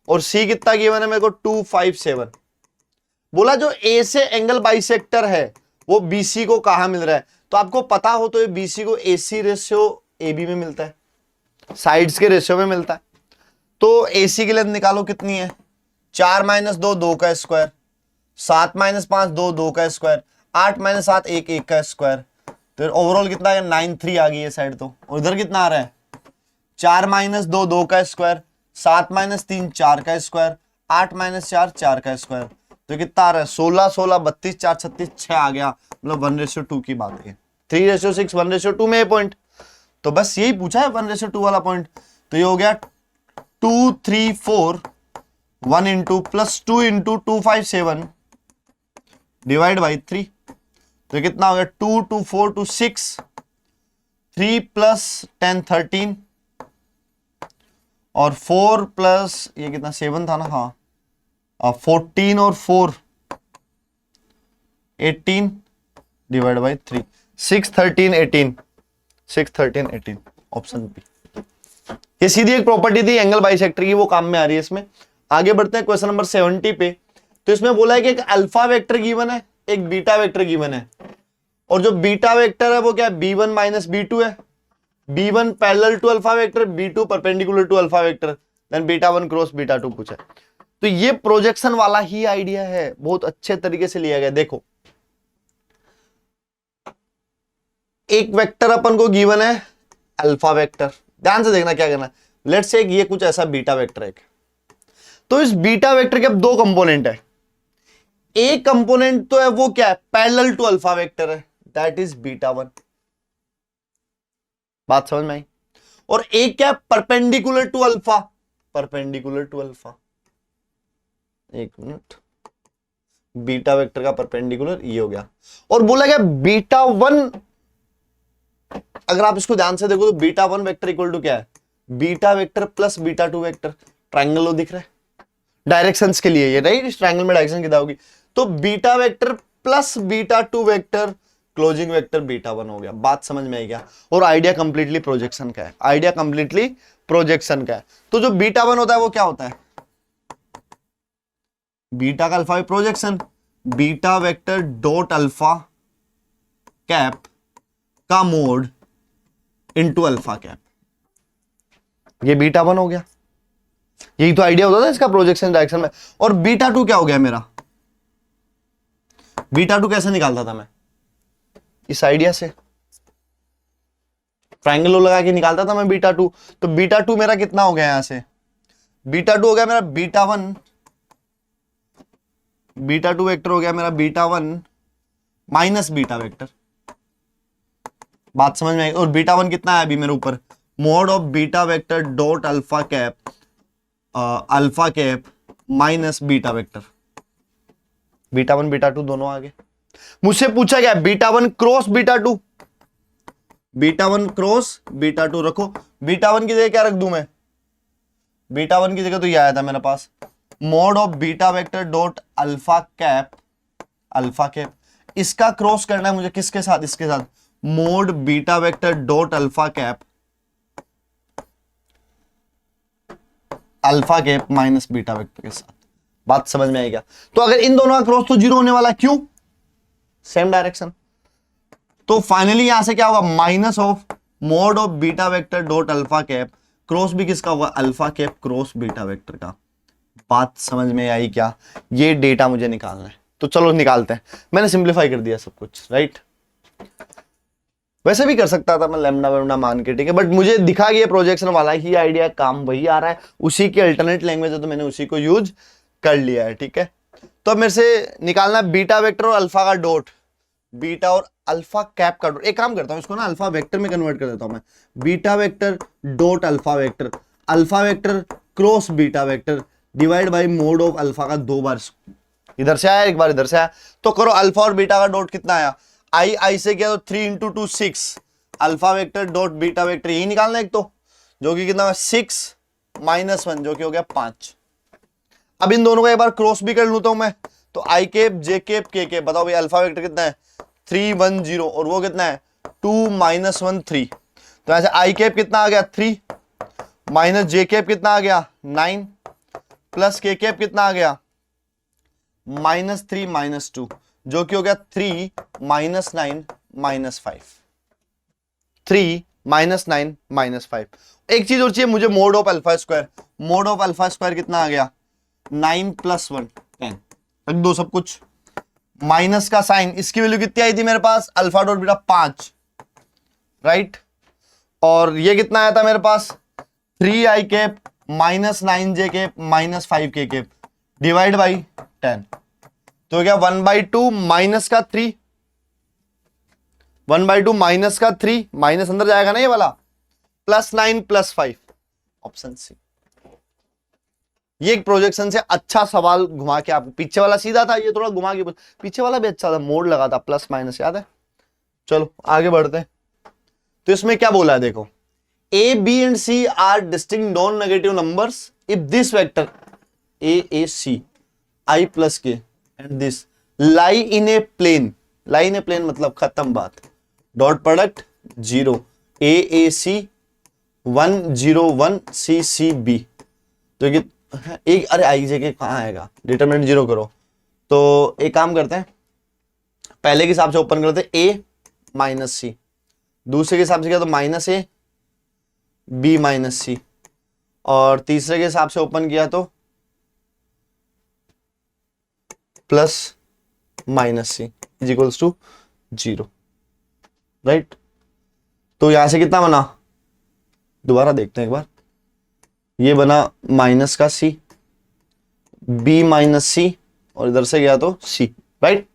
और सी कितना गिवन है मेरे को 2 5 7। बोला जो ए से एंगल बाइसेक्टर है वो बीसी को कहां मिल रहा है, तो आपको पता हो तो ये बीसी को एसी रेशियो एबी में मिलता है, साइड्स के रेशियो में मिलता है। तो एसी की लेंथ निकालो कितनी है, 4 - 2 2 का स्क्वायर, 7 - 5 2 2 का स्क्वायर, 8 - 7 1 1 का स्क्वायर। तो ओवरऑल कितना है 9 3 आ गई है साइड। तो और इधर कितना आ रहा है 4 - 2 2 का स्क्वायर, 7 - 3 4 का स्क्वायर, 8 - 4 4 का स्क्वायर। तो कितना आ रहा है 16 16 32 4 36 6 आ गया। मतलब 1:2 की बात है, 3:6 1:2 में पॉइंट। तो बस यही पूछा है 1:2 वाला पॉइंट। तो ये हो गया 2 3 4 1 into plus 2 into 2 5 7 divide by 3। तो कितना हो गया 2 2 4 2 6, 3 + 10 13, और 4 प्लस ये कितना 7 था ना, हाँ 14 और 4 18 डिवाइड बाई 3, 6 13 18, 6 13 18, ऑप्शन बी। ये सीधी एक प्रॉपर्टी थी एंगल बाइसेक्टर की, वो काम में आ रही है इसमें। आगे बढ़ते हैं क्वेश्चन नंबर 70 पे। तो इसमें बोला है कि एक अल्फा वेक्टर गिवन है, एक बीटा वेक्टर गिवन है, और जो बीटा वेक्टर है वो क्या है b1 - b2 है। b1 parallel to alpha vector, b2 perpendicular to alpha vector, then β1 cross β2 पूछा है। तो ये प्रोजेक्शन वाला ही आइडिया है, बहुत अच्छे तरीके से लिया गया। देखो एक वेक्टर अपन को गिवन है अल्फा वेक्टर, ध्यान से देखना क्या करना है। लेट्स से ये कुछ ऐसा बीटा वेक्टर है, तो इस बीटा वेक्टर के अब दो कंपोनेंट है। एक कंपोनेंट तो है वो क्या है पैरेलल टू अल्फा वेक्टर है, दैट इज β1। बात समझ में आई? और एक क्या है perpendicular to alpha, perpendicular to alpha. एक मिनट, बीटा वेक्टर का परपेंडिकुलर ये हो गया। और बोला गया β1, अगर आप इसको ध्यान से देखो तो β1 वेक्टर इक्वल टू क्या है beta vector plus β2 vector. Triangle लो दिख रहा है डायरेक्शंस के लिए, ये राइट, इस ट्रायंगल में डायरेक्शन कितना होगी। तो beta vector plus β2 vector closing vector β1 हो गया। बात समझ में आई क्या? और आइडिया कंप्लीटली प्रोजेक्शन का है, आइडिया कंप्लीटली प्रोजेक्शन का है। तो जो β1 होता है वो क्या होता है, बीटा का alpha projection, beta vector dot alpha cap का मोड इनटू अल्फा कैप, ये β1 हो गया। यही तो आइडिया होता था इसका प्रोजेक्शन डायरेक्शन में। और β2 क्या हो गया मेरा, β2 कैसे निकालता था मैं, इस आइडिया से ट्रायंगल लगा के निकालता था मैं β2। तो β2 मेरा कितना हो गया, यहां से β2 हो गया मेरा β1, β2 वेक्टर हो गया मेरा β1 माइनस बीटा वेक्टर। बात समझ में आई? और β1 कितना है अभी मेरे ऊपर, mod of beta vector dot alpha cap minus beta vector. β1 β2 दोनों आ गए। मुझसे पूछा गया β1 क्रॉस β2, β1 क्रॉस β2 रखो। β1 की जगह क्या रख दूं मैं, β1 की जगह तो ये आया था मेरे पास, mod of beta vector dot alpha cap. इसका क्रॉस करना है मुझे किसके साथ, इसके साथ, mod beta vector dot alpha cap minus beta vector के साथ। बात समझ में आई क्या? तो अगर इन दोनों का क्रॉस तो जीरो होने वाला, क्यों, सेम डायरेक्शन। तो फाइनली यहां से क्या होगा, minus of mode of beta vector dot alpha cap, cross भी किसका होगा, alpha cap cross beta vector का। बात समझ में आई क्या? ये डेटा मुझे निकालना है, तो चलो निकालते हैं। मैंने सिंप्लीफाई कर दिया सब कुछ, राइट। वैसे भी कर सकता था मैं लैम्डा वैम्डा मान के, ठीक है, बट मुझे दिखा कि ये प्रोजेक्शन वाला ही आइडिया, काम वही आ रहा है, उसी की अल्टरनेट लैंग्वेज है, तो मैंने उसी को यूज कर लिया है, ठीक है। तो अब मेरे से निकालना है बीटा वेक्टर और अल्फा का डॉट। बीटा और अल्फा कैप का डॉट, एक काम करता हूं इसको ना अल्फा वेक्टर में कन्वर्ट कर देता हूं मैं, beta vector dot alpha vector cross beta vector divide by mode of alpha का 2 बार, इधर से आया एक बार इधर से आया, तो करो अल्फा और बीटा का डॉट कितना आया, आई से क्या, तो 3 into 2 6, alpha vector dot beta vector यही निकालना एक तो, जो कि कितना 6 माइनस 1 जो कि हो गया 5। अब इन दोनों का एक बार क्रॉस भी कर लूता हूं मैं, तो आई केप जे केप के केप, बताओ भाई अल्फा वेक्टर कितना है 3 1 0 और वो कितना है 2 माइनस 1 3, तो ऐसे आई केप कितना आ गया 3 माइनस जे केप कितना आ गया 9 प्लस के केप कितना आ गया -3 -2 जो कि हो गया 3 -9 -5, 3 -9 -5। एक चीज और चाहिए मुझे, mode of alpha square, mode of alpha square कितना आ गया 9 + 1 10, रख दो सब कुछ, माइनस का साइन, इसकी वैल्यू कितनी आई थी मेरे पास अल्फा डॉट बीटा 5, राइट, और ये कितना आया था मेरे पास 3 आई केप -9 जे केप -5 के केप डिवाइड बाई 10, तो क्या 1/2 माइनस का 3, 1/2 माइनस का 3, माइनस अंदर जाएगा ना ये वाला, +9 +5, ऑप्शन सी। ये एक प्रोजेक्शन से अच्छा सवाल घुमा के, आपको पीछे वाला सीधा था, ये थोड़ा घुमा के, पीछे वाला भी अच्छा था, मोड लगा था प्लस माइनस, याद है। चलो आगे बढ़ते हैं, तो इसमें क्या बोला है देखो, A B and C are distinct non negative numbers if this vector A C I plus K and this lie in a plane, lie in a plane मतलब खत्म बात, dot product 0 A C 1 0 1 C C B, तो ये एक, अरे आई जे के कहां आएगा, डिटरमिनेंट 0 करो, तो एक काम करते हैं पहले के हिसाब से ओपन करते हैं ए माइनस सी, दूसरे के हिसाब से क्या तो minus A B minus C, और तीसरे के हिसाब से ओपन किया तो plus minus C is equals to 0, right. तो यहां से कितना बना, दोबारा देखते हैं एक बार, ये बना माइनस का सी बी माइनस सी और इधर से गया तो सी, राइट।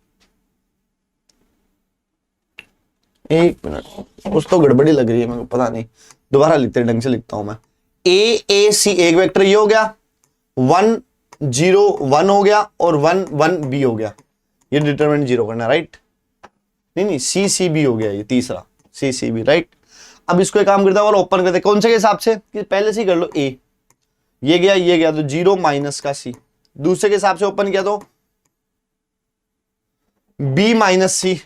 एक मिनट, कुछ तो गड़बड़ी लग रही है मेरे को, पता नहीं, दोबारा लिखते ढंग से लिखता हूं मैं, ए सी एक वेक्टर ये हो गया, 1 0 1 हो गया और 1 1 बी हो गया, ये डिटरमिनेंट 0 करना, राइट। नहीं सी सी बी हो गया ये तीसरा, सी सी बी, राइट। अब इसको एक काम करता हूं और ओपन करते, कौन से के हिसाब से, कि पहले से कर लो, ए ये गया तो 0 माइनस का सी, दूसरे के हिसाब से ओपन किया तो बी माइनस सी,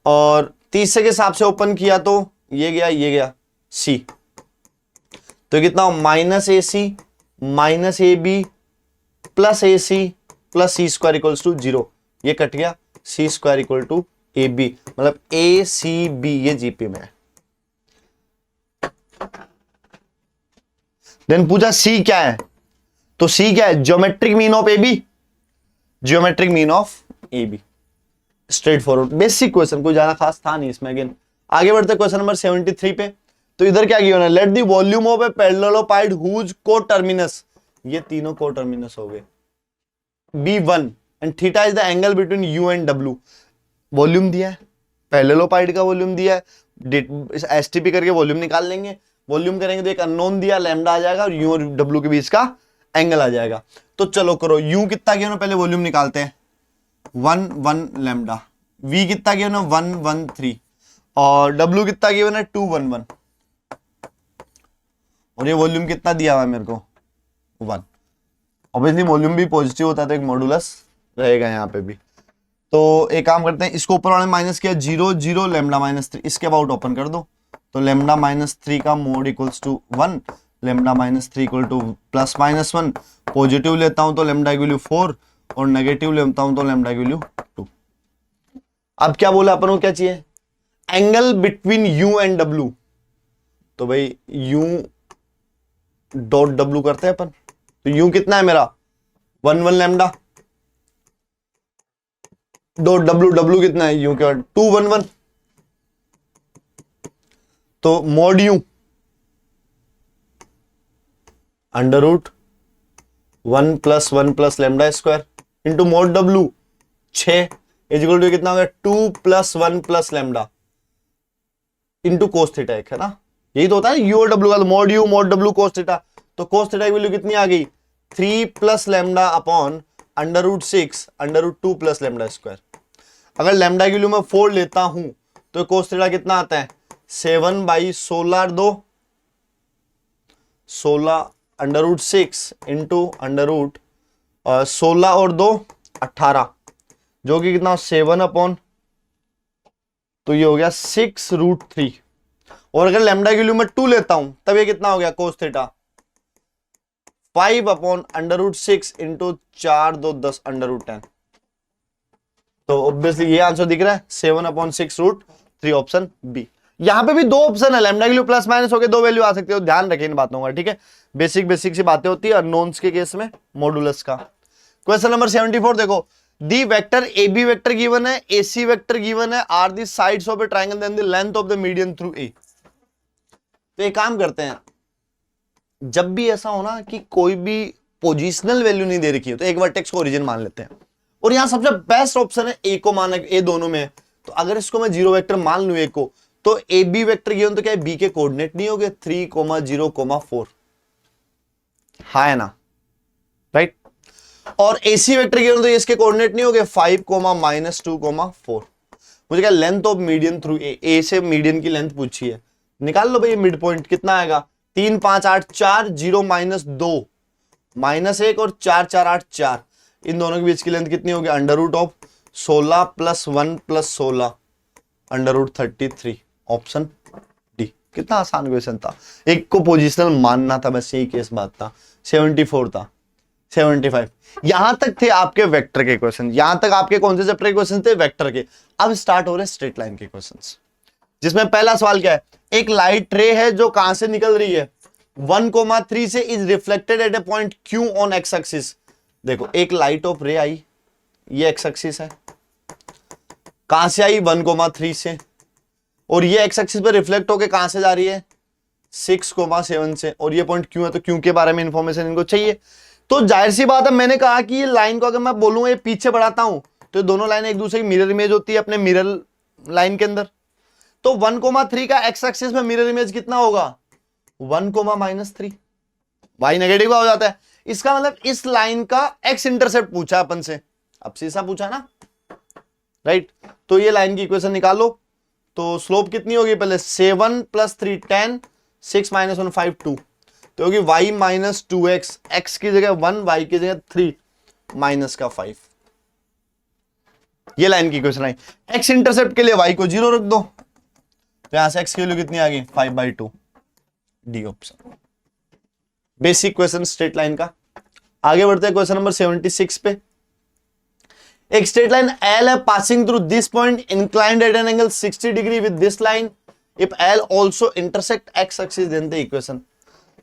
और तीसरे के हिसाब से ओपन किया तो ये गया सी, तो कितना minus A C minus A B plus A C plus C square equals to 0, ये कट गया, C square equal to A B, मतलब ए सी बी ये जीपी में है। देन पूछा सी क्या है, तो सी क्या है, geometric mean of A B, geometric mean of A B, straight forward basic question, कोई ज्यादा खास था नहीं इसमें। अगेन आगे बढ़ते क्वेश्चन नंबर 73 पे, तो इधर क्या गिवन है, let the volume of a parallelepiped whose coterminous, ये तीनों कोटर्मिनस हो गए, B1 and theta is the angle between U and W, volume दिया है, पैरेललोपाइड का वॉल्यूम दिया है, एसटीपी करके वॉल्यूम निकाल लेंगे, वॉल्यूम करेंगे तो एक अननोन दिया लैम्डा आ जाएगा और U और W के बीच का एंगल आ जाएगा। तो चलो करो, U कितना गिवन है पहले वॉल्यूम निकालते हैं, 1 1 लैम्डा, V कितना गिवन है 1 1 3 और W कितना गिवन है 2 1 1, और ये वॉल्यूम कितना दिया हुआ है मेरे को 1, ऑब्वियसली वॉल्यूम भी पॉजिटिव होता है तो एक मॉडुलस रहेगा यहाँ पे भी। तो एक काम करते हैं, इसको ऊपर वाले माइनस किया 0 0 लैम्डा -3, इसके अबाउट ओपन कर दो, तो लैम्डा -3 का mod equals to 1, lambda -3 equal to +-1, positive लेता हूं तो लैम्डा की वैल्यू 4 और नेगेटिव लेता हूं तो लैम्डा की वैल्यू 2। अब क्या बोला अपन को, क्या चाहिए, angle between U and W, तो भाई U डॉट W करते हैं अपन, तो U कितना है मेरा 1 1 लैम्डा डॉट W कितना है U के बाद 2 1 1, तो mod U under root 1 + 1 + lambda square into mod W 6, is equal to कितना हो गया 2 + 1 + लैम्डा इंटू कोस थीटा एक है ना, यही तो होता है यू और डब्ल्यू का, mod you mod W cos theta. तो कोस थीटा की वैल्यू कितनी आ गई 3 + लैम्डा अपॉन √6 √2 + लैम्डा स्क्वायर। अगर लैम्डा की वैल्यू मैं 4 लेता हूं तो कोस थीटा कितना आता है 7/16 2 16 √6 इंटू √16 और 2 18 जो कि कितना 7 तो ये हो गया 6√3। और अगर लैम्डा की वैल्यू मैं 2 लेता हूं तब ये कितना हो गया कोस थीटा 5/√6 इंटू 4 2 10 √10। तो ऑब्वियसली ये आंसर दिख रहा है 7/6√3 ऑप्शन बी। यहां पे भी दो ऑप्शन है, लैम्डा की वैल्यू प्लस माइनस हो गए, दो वैल्यू आ सकती है, तो ध्यान रखें इन बातों का, ठीक है। बेसिक सी बातें होती है अननोन्स के केस में, मॉडुलस का। क्वेश्चन नंबर 74 देखो, the vector A B vector given है, ए सी वेक्टर गिवन है, are the sides of a triangle then the length of the median through A. तो एक काम करते हैं, जब भी ऐसा हो ना कि कोई भी पोजिशनल वैल्यू नहीं दे रखी है तो एक वर्टेक्स को ओरिजिन मान लेते हैं, और यहां सबसे बेस्ट ऑप्शन है ए को माना, ए दोनों में है। तो अगर इसको मैं जीरो वेक्टर मान लू ए को, तो ए बी वेक्टर गिवन तो क्या है बी के कोऑर्डिनेट नहीं हो गए 3,0,4, हाँ है ना, राइट। और एसी वेक्टर गिवन तो इसके कोऑर्डिनेट नहीं हो गए 5, -2,4। मुझे क्या लेंथ ऑफ मीडियन थ्रू ए से मीडियन की लेंथ पूछी है, निकाल लो भाई मिड पॉइंट कितना आएगा 3 5 8 4 0 -2 -1 और 4 4 8 4, इन दोनों के बीच की लेंथ कितनी होगी √16 + 1 + 16 √33 ऑप्शन डी। कितना आसान क्वेश्चन था, एक को पोजिशनल मानना था, बस यही केस बात था। 74 था, 75 यहां तक थे आपके वेक्टर के क्वेश्चन, यहां तक आपके कौन से चैप्टर के क्वेश्चन थे वेक्टर के। अब स्टार्ट हो रहे स्ट्रेट लाइन के क्वेश्चंस, जिसमें पहला सवाल क्या है, एक लाइट रे है जो कहां से निकल रही है 1,3 से, is reflected eight A point Q on x axis. देखो एक लाइट ऑफ रे आई, ये एक्स एक्सिस है, कहां से आई 1,3 से, और ये एक्स एक्सिस पे रिफ्लेक्ट होके कहां से जा रही है 6,7 से, और ये पॉइंट Q है, तो Q के बारे में इंफॉर्मेशन इनको चाहिए। तो जाहिर सी बात है, मैंने कहा कि ये लाइन को अगर मैं बोलूंगा ये पीछे बढ़ाता हूं तो दोनों लाइन एक दूसरे की मिरर इमेज होती है अपने मिरर लाइन के अंदर। तो 1,3 का एक्स एक्सिस में मिरर इमेज कितना होगा 1,-3, वाई नेगेटिव का हो जाता है। इसका मतलब इस लाइन का एक्स इंटरसेप्ट पूछा अपन से, अब सीधा पूछा ना, राइट। तो ये लाइन की इक्वेशन निकालो, तो स्लोप कितनी होगी पहले 7 + 3 10, 6 - 1 5 2, तो होगी y - 2x, x की जगह 1 y की जगह 3 -5। ये लाइन की इक्वेशन आई। x इंटरसेप्ट के लिए y को 0 रख दो, तो यहां से x की वैल्यू कितनी आ गई 5/2, D option. Basic question straight line का। आगे बढ़ते हैं क्वेश्चन नंबर 76 पे। एक स्ट्रेट लाइन L है passing through this point inclined at an angle 60 degree with this line, if L also intersect x axis then the equation.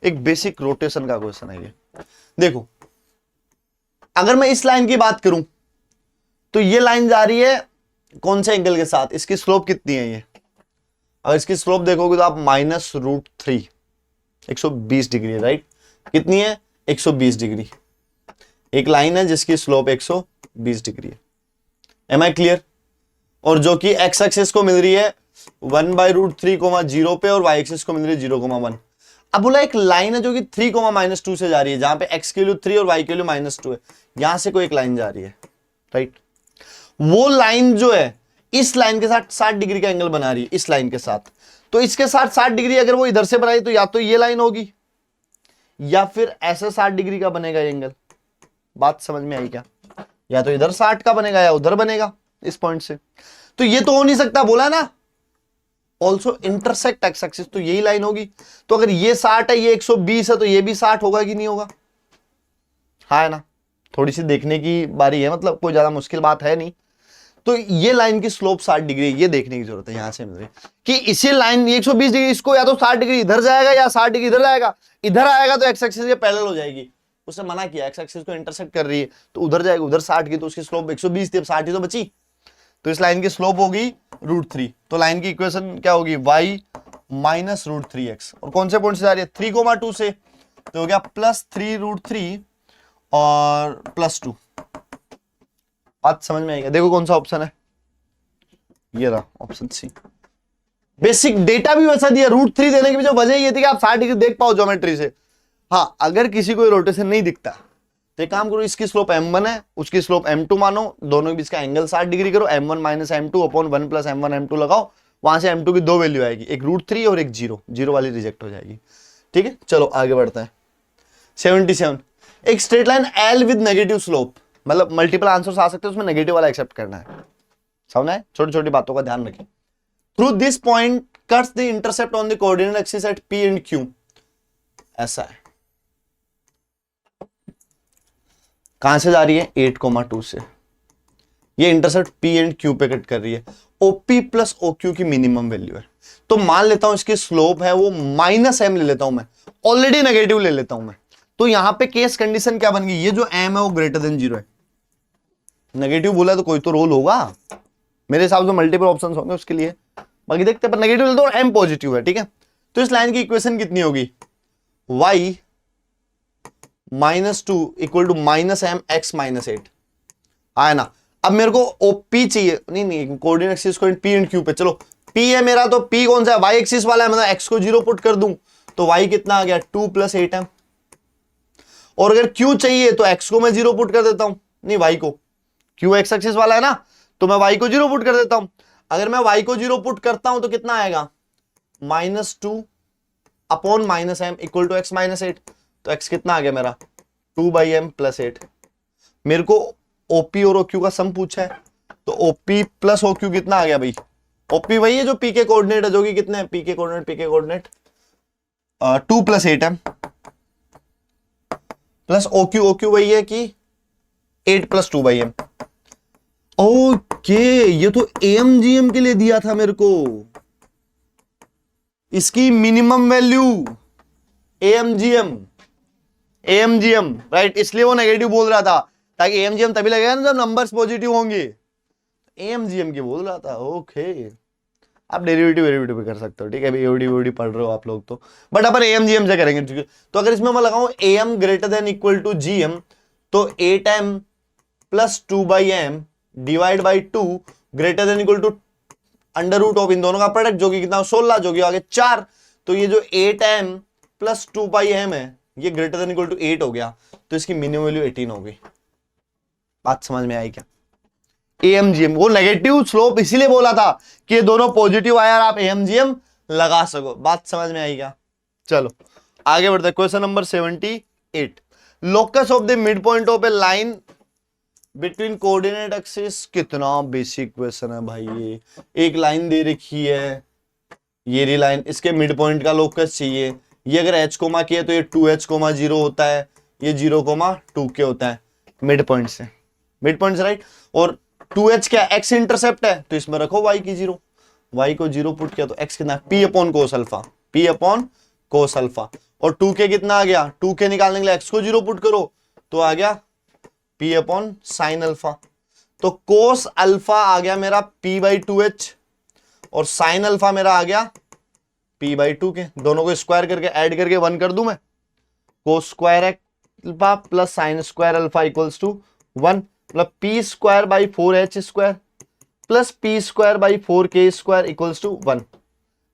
एक basic rotation का question है ये। देखो अगर मैं इस लाइन की बात करूं तो ये लाइन जा रही है कौन से एंगल के साथ, इसकी स्लोप कितनी है ये, अगर इसकी स्लोप देखोगे तो आप -√3 120 डिग्री है, राइट। कितनी है 120 डिग्री। एक लाइन है जिसकी स्लोप 120 डिग्री है, एम आई क्लियर। और जो कि एक्स एक्सिस को मिल रही है 1/√3, 0 पे, और वाई एक्सिस को मिल रही है 0,1। अब बोला एक लाइन है जो कि 3, -2 से जा रही है, जहां पे x की वैल्यू 3 और y की वैल्यू -2 है, यहां से कोई एक लाइन जा रही है, राइट। वो लाइन जो है इस लाइन के साथ 60 डिग्री का एंगल बना रही है, इस लाइन के साथ। तो इसके साथ 60 डिग्री अगर वो इधर से बनाई तो या तो ये लाइन होगी या फिर ऐसे 60 डिग्री का बनेगा ये एंगल। बात समझ में आई क्या, या तो इधर 60 का बनेगा या उधर बनेगा इस पॉइंट से। तो ये तो हो नहीं सकता, बोला ना ऑल्सो इंटरसेक्ट एक्स एक्सिस, तो यही लाइन होगी। तो अगर ये 60 है ये 120 है तो ये भी 60 होगा कि नहीं होगा, हाँ है ना। थोड़ी सी देखने की बारी है, मतलब कोई ज्यादा मुश्किल बात है नहीं। तो ये लाइन की स्लोप 60 डिग्री, ये देखने की जरूरत है यहां से मिल रही कि इसी लाइन 120 डिग्री, इसको या तो 60 डिग्री इधर जाएगा या 60 डिग्री इधर जाएगा। इधर आएगा तो एक्स एक्सिस के पैरेलल हो जाएगी, उसने मना किया एक्स एक्सिस को इंटरसेक्ट कर रही है, तो उधर जाएगा, उधर 60 की, तो उसकी स्लोप 120 थी, अब 60 ही तो बची। तो इस लाइन की स्लोप होगी √3। तो लाइन की इक्वेशन क्या होगी y - √3x, और कौन से पॉइंट से जा रही है 3,2 से, तो हो गया +3√3 और +2। बात समझ में आएगा। देखो कौन सा ऑप्शन है, ये रहा ऑप्शन सी। बेसिक डेटा भी वैसा दिया, √3 देने की भी जो वजह ये थी कि आप 60 डिग्री देख पाओ ज्योमेट्री से। हाँ, अगर किसी को रोटेशन नहीं दिखता तो एक काम करो, इसकी स्लोप m1 है, उसकी स्लोप m2 मानो, दोनों के बीच का एंगल 60 डिग्री करो, m1 minus m2 upon 1 plus m1 m2 लगाओ, वहां से m2 की दो वैल्यू आएगी, एक √3 और एक 0, 0 वाली रिजेक्ट हो जाएगी। ठीक है, चलो आगे बढ़ते हैं। 77, एक straight line L with negative slope, मतलब मल्टीपल आंसर्स आ सकते हैं, उसमें नेगेटिव वाला एक्सेप्ट करना है। समझ आए? छोटी छोटी बातों का ध्यान रखें। Through this point cuts the intercept on the coordinate axis at P and Q, ऐसा है। कहां से जा रही है? 8,2 से। ये इंटरसेप्ट P एंड Q पे कट कर रही है। OP प्लस OQ की मिनिमम वैल्यू है, तो मान लेता हूं इसकी स्लोप है वो -m ले लेता हूं मैं, ऑलरेडी नेगेटिव ले लेता हूं मैं। तो यहां पे केस कंडीशन क्या बन गई? ये जो m है वो ग्रेटर देन 0 है। नेगेटिव बोला तो कोई तो रोल होगा, मेरे हिसाब से मल्टीपल ऑप्शंस होंगे उसके लिए, बाकी देखते हैं। पर नेगेटिव ले दो और m पॉजिटिव है, ठीक है। तो इस लाइन की इक्वेशन कितनी होगी? y -2 equal to -m x -8 आया ना। अब मेरे को OP चाहिए, नहीं कोऑर्डिनेट एक्सिस को P एंड Q पे। चलो P है मेरा, तो P कौन सा है? y एक्सिस वाला है, मतलब x को 0 पुट कर दूं तो y कितना आ गया? 2 + 8m। और अगर Q चाहिए तो x को मैं 0 पुट कर देता हूं, नहीं y को, Q x एक्सिस वाला है ना, तो मैं y को 0 पुट कर देता हूं। अगर मैं y को 0 पुट करता हूं तो कितना आएगा? -2 upon -m equal to x -8। तो x कितना आ गया मेरा? 2/m + 8। मेरे को OP और OQ का सम पूछा है, तो OP प्लस OQ कितना आ गया भाई? OP वही है जो P के कोऑर्डिनेट है, जो कि कितने हैं? P के कोऑर्डिनेट 2 + 8m प्लस OQ वही है कि 8 + 2/m। ओके, ये तो AMGM के लिए दिया था मेरे को, इसकी मिनिमम वैल्यू AMGM राइट, इसलिए वो नेगेटिव बोल रहा था, ताकि AMGM तभी लगेगा ना जब नंबर्स पॉजिटिव होंगे। AMGM की बोल रहा था। ओके, आप डेरिवेटिव भी कर सकते हो, ठीक है। AOD पढ़ रहे हो आप लोग तो, बट अपन AMGM से करेंगे, ठीक है। तो अगर इसमें मैं लगाऊं AM greater than equal to GM, तो 8m + 2/m divide by 2 greater than equal to √ इन दोनों का प्रोडक्ट, जो कि कितना? 16, जो कि आगे 4। तो ये जो 8m + 2/m है, ये ग्रेटर देन इक्वल टू 8 हो गया, तो इसकी मिनिमम वैल्यू 18 होगी। बात समझ में आई क्या? AMGM वो नेगेटिव स्लोप इसीलिए बोला था कि ये दोनों पॉजिटिव आया और आप AMGM लगा सको। बात समझ में आई क्या? चलो आगे बढ़ते हैं। Question number 78, locus of the mid point of A line between coordinate axis. कितना बेसिक क्वेश्चन है भाई ये। एक लाइन दे रखी है, ये रही लाइन, इसके मिड पॉइंट का लोकस चाहिए। ये अगर h कोमा किया तो ये 2h, 0 होता है, ये 0, 2 के होता है मिड पॉइंट से राइट। और 2h क्या? x इंटरसेप्ट है, तो इसमें रखो y की 0, y को 0 पुट किया तो x कितना? P upon cos alpha. और 2k कितना आ गया? 2k निकालने के लिए x को 0 पुट करो तो आ गया P अपॉन साइन अल्फा। तो कोस अल्फा आ गया मेरा P/2h और साइन अल्फा मेरा आ गया P/2k। दोनों को स्क्वायर करके ऐड करके 1 कर दूं मैं, cos square alpha plus sine square alpha equals to 1, मतलब P²/4h² plus P²/4k² equals to 1।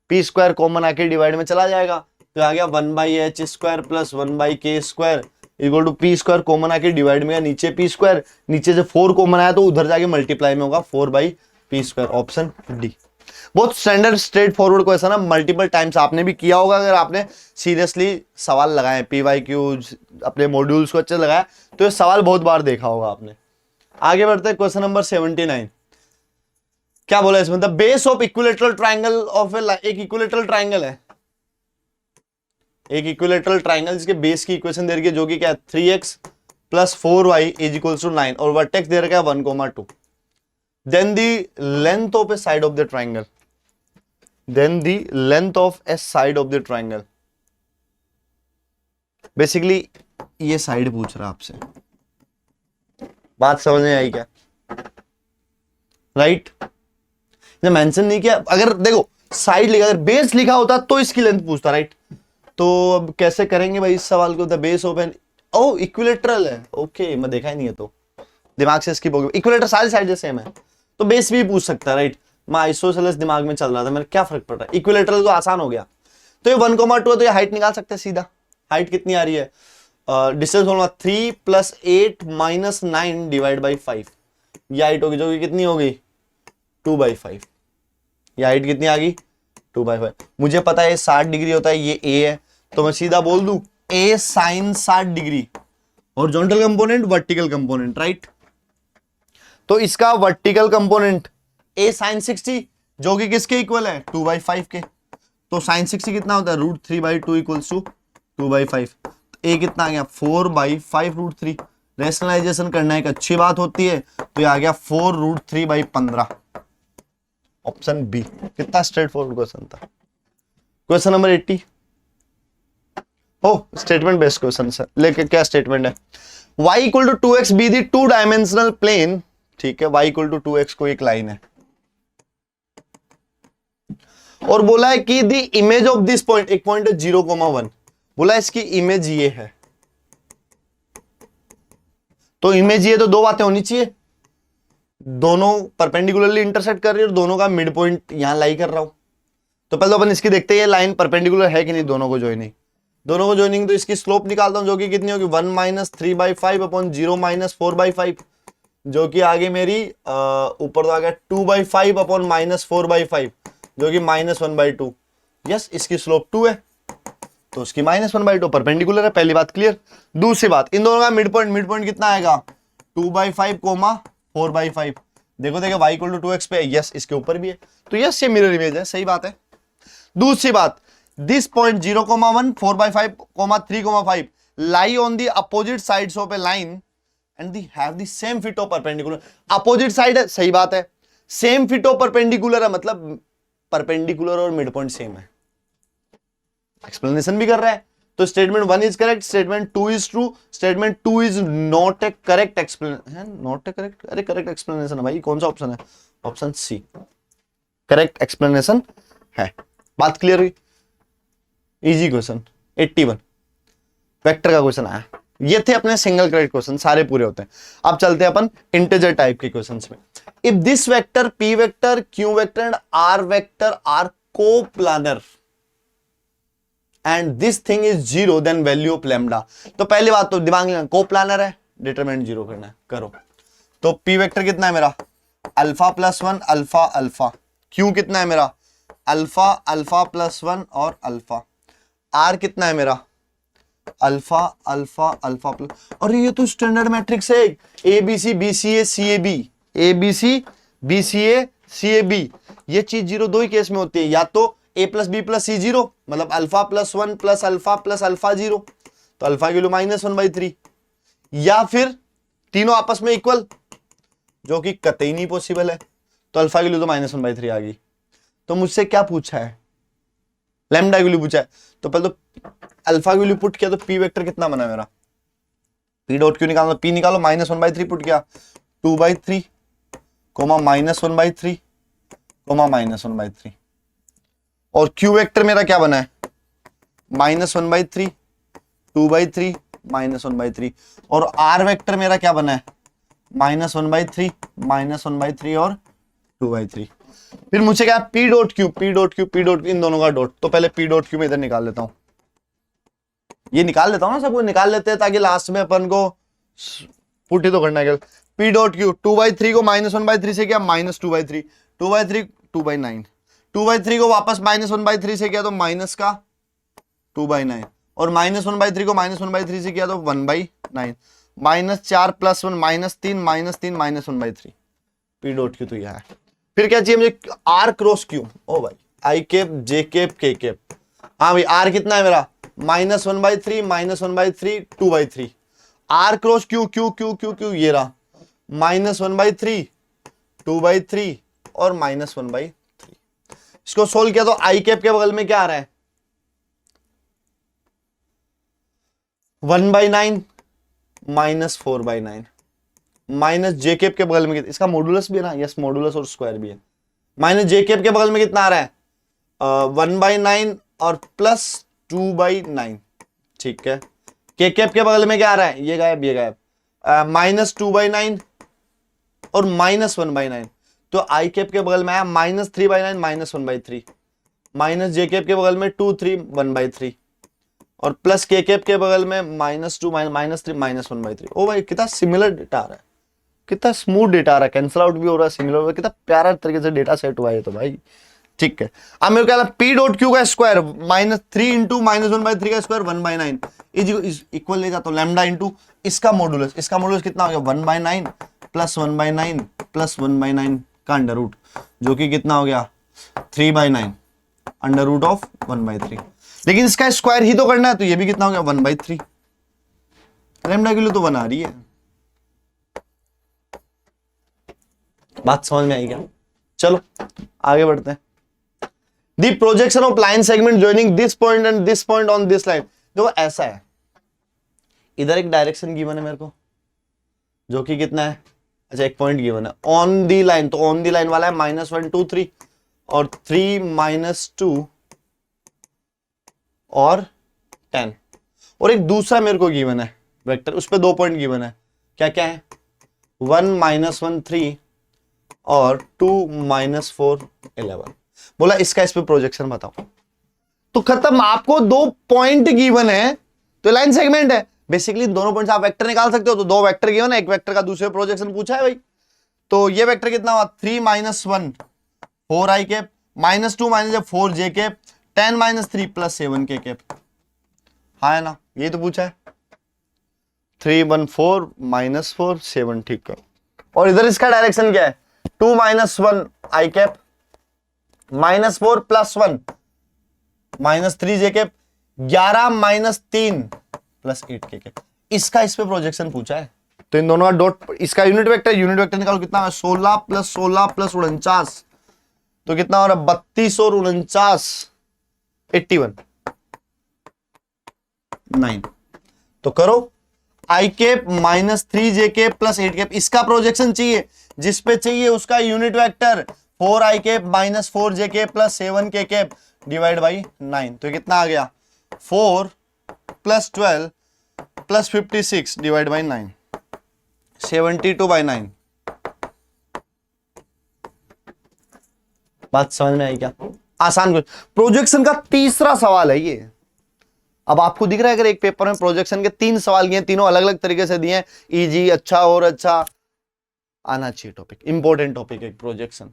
P² common आके डिवाइड में चला जाएगा, तो आ गया 1/h² plus 1/k² equal to P² common आके डिवाइड में, नीचे P², नीचे से 4 कॉमन आया तो उधर जाके मल्टीप्लाई में होगा 4/P²। Option D. बहुत स्टैंडर्ड स्ट्रेट फॉरवर्ड क्वेश्चन है, मल्टीपल टाइम्स आपने भी किया होगा अगर आपने सीरियसली सवाल लगाए, PYQ अपने मॉड्यूल्स को अच्छे लगाया तो ये सवाल बहुत बार देखा होगा आपने। आगे बढ़ते हैं क्वेश्चन नंबर 79। क्या बोला इसमें? The base of equilateral triangle of एक इक्विलेटरल ट्राइंगल है, एक इक्विलेटरल ट्राइंगल जिसके बेस की इक्वेशन दे रखी है, जो कि क्या है? 3x + 4y = 9 और वर्टेक्स दे रखा है 1,2। Then the length of a side of the triangle, basically ये साइड पूछ रहा है आपसे। बात समझ में आई क्या? राइट, जब मेंशन नहीं किया, अगर देखो साइड लिखा, अगर बेस लिखा होता तो इसकी लेंथ पूछता, राइट। तो अब कैसे करेंगे भाई इस सवाल को? द बेस ऑफ एन, ओ इक्विलेटरल है, ओके, मैं देखा ही नहीं है तो दिमाग से स्किप हो गया। इक्विलेटर सारी साइड सेम है तो बेस भी पूछ सकता है, राइट। मैं आइसोसेलेस दिमाग में चल रहा था, मेरा क्या फर्क पड़ रहा है, इक्विलेटरल तो आसान हो गया। तो ये 1,2 है, तो ये हाइट निकाल सकते हैं सीधा। हाइट कितनी आ रही है, डिस्टेंस होगा 3 + 8 - 9 / 5, ये हाइट होगी जो कि कितनी होगी 2/5। ये हाइट कितनी आ गई 2/5। मुझे पता है 60 डिग्री होता है, ये ए है, तो मैं सीधा बोल दूं a sin 60 degree, horizontal component vertical component, right. तो इसका वर्टिकल कंपोनेंट a sin 60 जो कि किसके इक्वल है 2/5 के, तो sin 60 कितना होता है √3/2 = 2/5। a कितना आ गया 4/5 √3। रेशनलाइजेशन करना एक अच्छी बात होती है, तो ये आ गया 4 √3/15। Option B. कितना स्ट्रेट फॉरवर्ड क्वेश्चन था। Question number 80। ओ स्टेटमेंट बेस्ड क्वेश्चन है, लेकिन क्या स्टेटमेंट है, y = 2x be the 2 dimensional plane, ठीक है, y = 2x को एक लाइन है, और बोला है कि दी इमेज ऑफ दिस पॉइंट, एक पॉइंट है 0,1, बोला इसकी इमेज ये है। तो इमेज ये, तो दो बातें होनी चाहिए, दोनों परपेंडिकुलरली इंटरसेक्ट कर रही है और दोनों का मिड पॉइंट यहां लाई कर रहा हूं। तो पहले अपन इसकी देखते हैं ये लाइन परपेंडिकुलर है कि नहीं, दोनों को ज्वाइनिंग, दोनों को ज्वाइनिंग। तो इसकी स्लोप निकालता हूं जो कि कितनी होगी 1 - 3/5 / 0 - 4/5, जो कि आगे मेरी ऊपर तो आ गया 2/5 / -4/5, जो कि -1/2। यस, इसकी स्लोप 2 है, तो उसकी -1/2 परपेंडिकुलर है, पहली बात क्लियर। दूसरी बात, इन दोनों का मिड पॉइंट कितना आएगा 2/5, 4/5। देखो y = 2x पे, यस इसके ऊपर भी है, तो यस ये मिरर इमेज है, सही बात है। दूसरी बात, this point 0,1, 4/5, 3,5 lie on the opposite sides of A line and the have the same fit of perpendicular. Opposite side है, सही बात है, सेम फिट ऑफ परपेंडिकुलर है, मतलब परपेंडिकुलर और मिड पॉइंट सेम है, एक्सप्लेनेशन भी कर रहा है। तो statement 1 is correct, statement 2 is true, statement 2 is not A correct explanation, not A correct, अरे करेक्ट एक्सप्लेनेशन है भाई, कौन सा ऑप्शन है, ऑप्शन सी करेक्ट एक्सप्लेनेशन है। बात क्लियर हुई, इजी क्वेश्चन 81 वेक्टर का क्वेश्चन आया। ये थे अपने सिंगल क्रेडिट क्वेश्चन, सारे पूरे होते हैं। अब चलते हैं अपन इंटीजर टाइप के क्वेश्चंस में। If this vector p vector q vector and r vector are coplanar and this thing is 0 then value of lambda. तो पहली बात तो दिमाग में कोप्लानर है, डिटरमिनेंट 0 करना है, करो। तो p वेक्टर कितना है मेरा अल्फा +1 अल्फा अल्फा, q कितना है मेरा अल्फा अल्फा +1 और अल्फा, r कितना है मेरा अल्फा अल्फा अल्फा प्लस, और ये तो स्टैंडर्ड मैट्रिक्स है, A B C B C A C A B, A B C B C A C A B. ये चीज 0 दो ही केस में होती है, या तो a + b + c 0, मतलब अल्फा +1 + अल्फा + अल्फा 0, तो अल्फा की वैल्यू -1/3, या फिर तीनों आपस में इक्वल, जो कि कतई नहीं पॉसिबल है, तो अल्फा की वैल्यू तो -1/3 आ गई। तो मुझसे क्या पूछा है, लैम्डा की वैल्यू पूछा है, तो पहले तो अल्फा की वैल्यू पुट किया, तो p वेक्टर कितना बना मेरा, p डॉट क्यू निकालो, p निकालो, -1/3 पुट किया 2/3, -1/3, -1/3, और q वेक्टर मेरा क्या बना है -1/3, 2/3, -1/3, और r वेक्टर मेरा क्या बना है -1/3, -1/3 और 2/3। फिर मुझे क्या p dot Q, p dot Q, p dot in दोनों का डॉट, तो पहले p डॉट क्यू में इधर निकाल लेता हूं, ये निकाल लेता हूं ना, सबको निकाल लेते हैं ताकि लास्ट में अपन को पुट ही तो करना है। p डॉट क्यू 2/3 को -1/3 से किया -2/3, 2/3 2/9, 2/3 को वापस -1/3 से किया तो माइनस का 2/9, और -1/3 को -1/3 से किया तो 1/9, -4 + 1 -3 -1/3, p डॉट क्यू तो यह है। फिर क्या चाहिए मुझे r क्रॉस क्यू, ओ भाई i cap j cap k cap, हाँ भाई r कितना है मेरा -1/3 -1/3 2/3, r cross Q Q Q Q Q ये रहा -1/3 2/3 और -1/3। इसको सोल्व किया तो i कैप के बगल में क्या आ रहा है 1/9 -4/9, माइनस जे कैप के बगल में, इसका मॉडुलस भी है ना, यस मॉडुलस और स्क्वायर भी है, माइनस जे कैप के बगल में कितना आ रहा है 1/9 और +2/9, ठीक है। के कैप के बगल में क्या आ रहा है, ये गायब -2/9 और -1/9, तो आई कैप के बगल में आया -3/9 -1/3, माइनस जे कैप के बगल में 2 3 1/3 और प्लस के कैप के बगल में -2 -3 -1/3। ओ भाई कितना सिमिलर डेटा आ रहा है, कितना स्मूथ डेटा आ रहा है, कैंसिल आउट भी हो रहा है, सिमिलर हो रहा है, कितना प्यारा तरीके से डेटा सेट हुआ है तो भाई। ठीक है, अब मेरे को क्या पी डॉट क्यू का स्क्वायर -3 इंटू -1/3 का स्क्वायर 1/9 इज इक्वल ले जाता हूं लैम्डा इंटू इसका मॉडुलस कितना हो गया 1/9 प्लस 1/9 प्लस 1/9 का अंडर रूट, जो कि कितना हो गया 3/9 अंडर रूट ऑफ 1/3। लेकिन इसका स्क्वायर ही तो करना है, तो ये भी कितना हो गया 1/3। लैम्डा के लिए तो 1 आ रही है। बात समझ में आई क्या? चलो आगे बढ़ते हैं। The projection of line segment joining this point and this point on this line, देखो ऐसा है, इधर एक डायरेक्शन गिवन है मेरे को, जो कि कितना है, अच्छा एक पॉइंट गिवन है ऑन दी लाइन, तो ऑन दी लाइन वाला है -1 2 3 और 3 -2 और 10, और एक दूसरा मेरे को गिवन है वेक्टर, उस पर 2 पॉइंट गिवन है, क्या क्या है 1 -1 3 और 2 -4 11। बोला इसका इस पे प्रोजेक्शन बताओ, तो खत्म, आपको 2 पॉइंट गिवन है तो लाइन सेगमेंट है। बेसिकली दोनों पॉइंट्स आप वेक्टर निकाल सकते हो, तो 2 वेक्टर गिवन है, एक वेक्टर का दूसरे प्रोजेक्शन पूछा है भाई, तो ये वेक्टर कितना हुआ 3 -1 4 आई कैप -2 -4 जे कैप 10 -3 प्लस 7 के कैप, हाँ है ना, ये तो पूछा है 3 1 4 -4 7, ठीक है। और इधर इसका डायरेक्शन क्या है 2 -1 आई कैप -4 प्लस 1 -3 जे कैप 11 -3 प्लस 8 के कैप, इसका इस पे प्रोजेक्शन पूछा है। तो इन दोनों का डॉट, इसका यूनिट वेक्टर निकालो कितना है 16 + 16 + 49, तो कितना हो रहा है 32 और 49 81 9। तो करो आई कैप -3 जे कैप प्लस 8 कैप, इसका प्रोजेक्शन चाहिए, जिस पे चाहिए उसका यूनिट वेक्टर 4 आई कैप -4 जे कैप प्लस 7 के कैप डिवाइड बाई 9, तो कितना आ गया 4 + 12 + 56 डिवाइड बाई 9 72/9। बात समझ में आई क्या? आसान प्रोजेक्शन का तीसरा सवाल है ये। अब आपको दिख रहा है अगर एक पेपर में प्रोजेक्शन के 3 सवाल दिए, तीनों अलग अलग तरीके से दिए हैं, इजी अच्छा और अच्छा आना चाहिए टॉपिक, इंपॉर्टेंट टॉपिक है projection.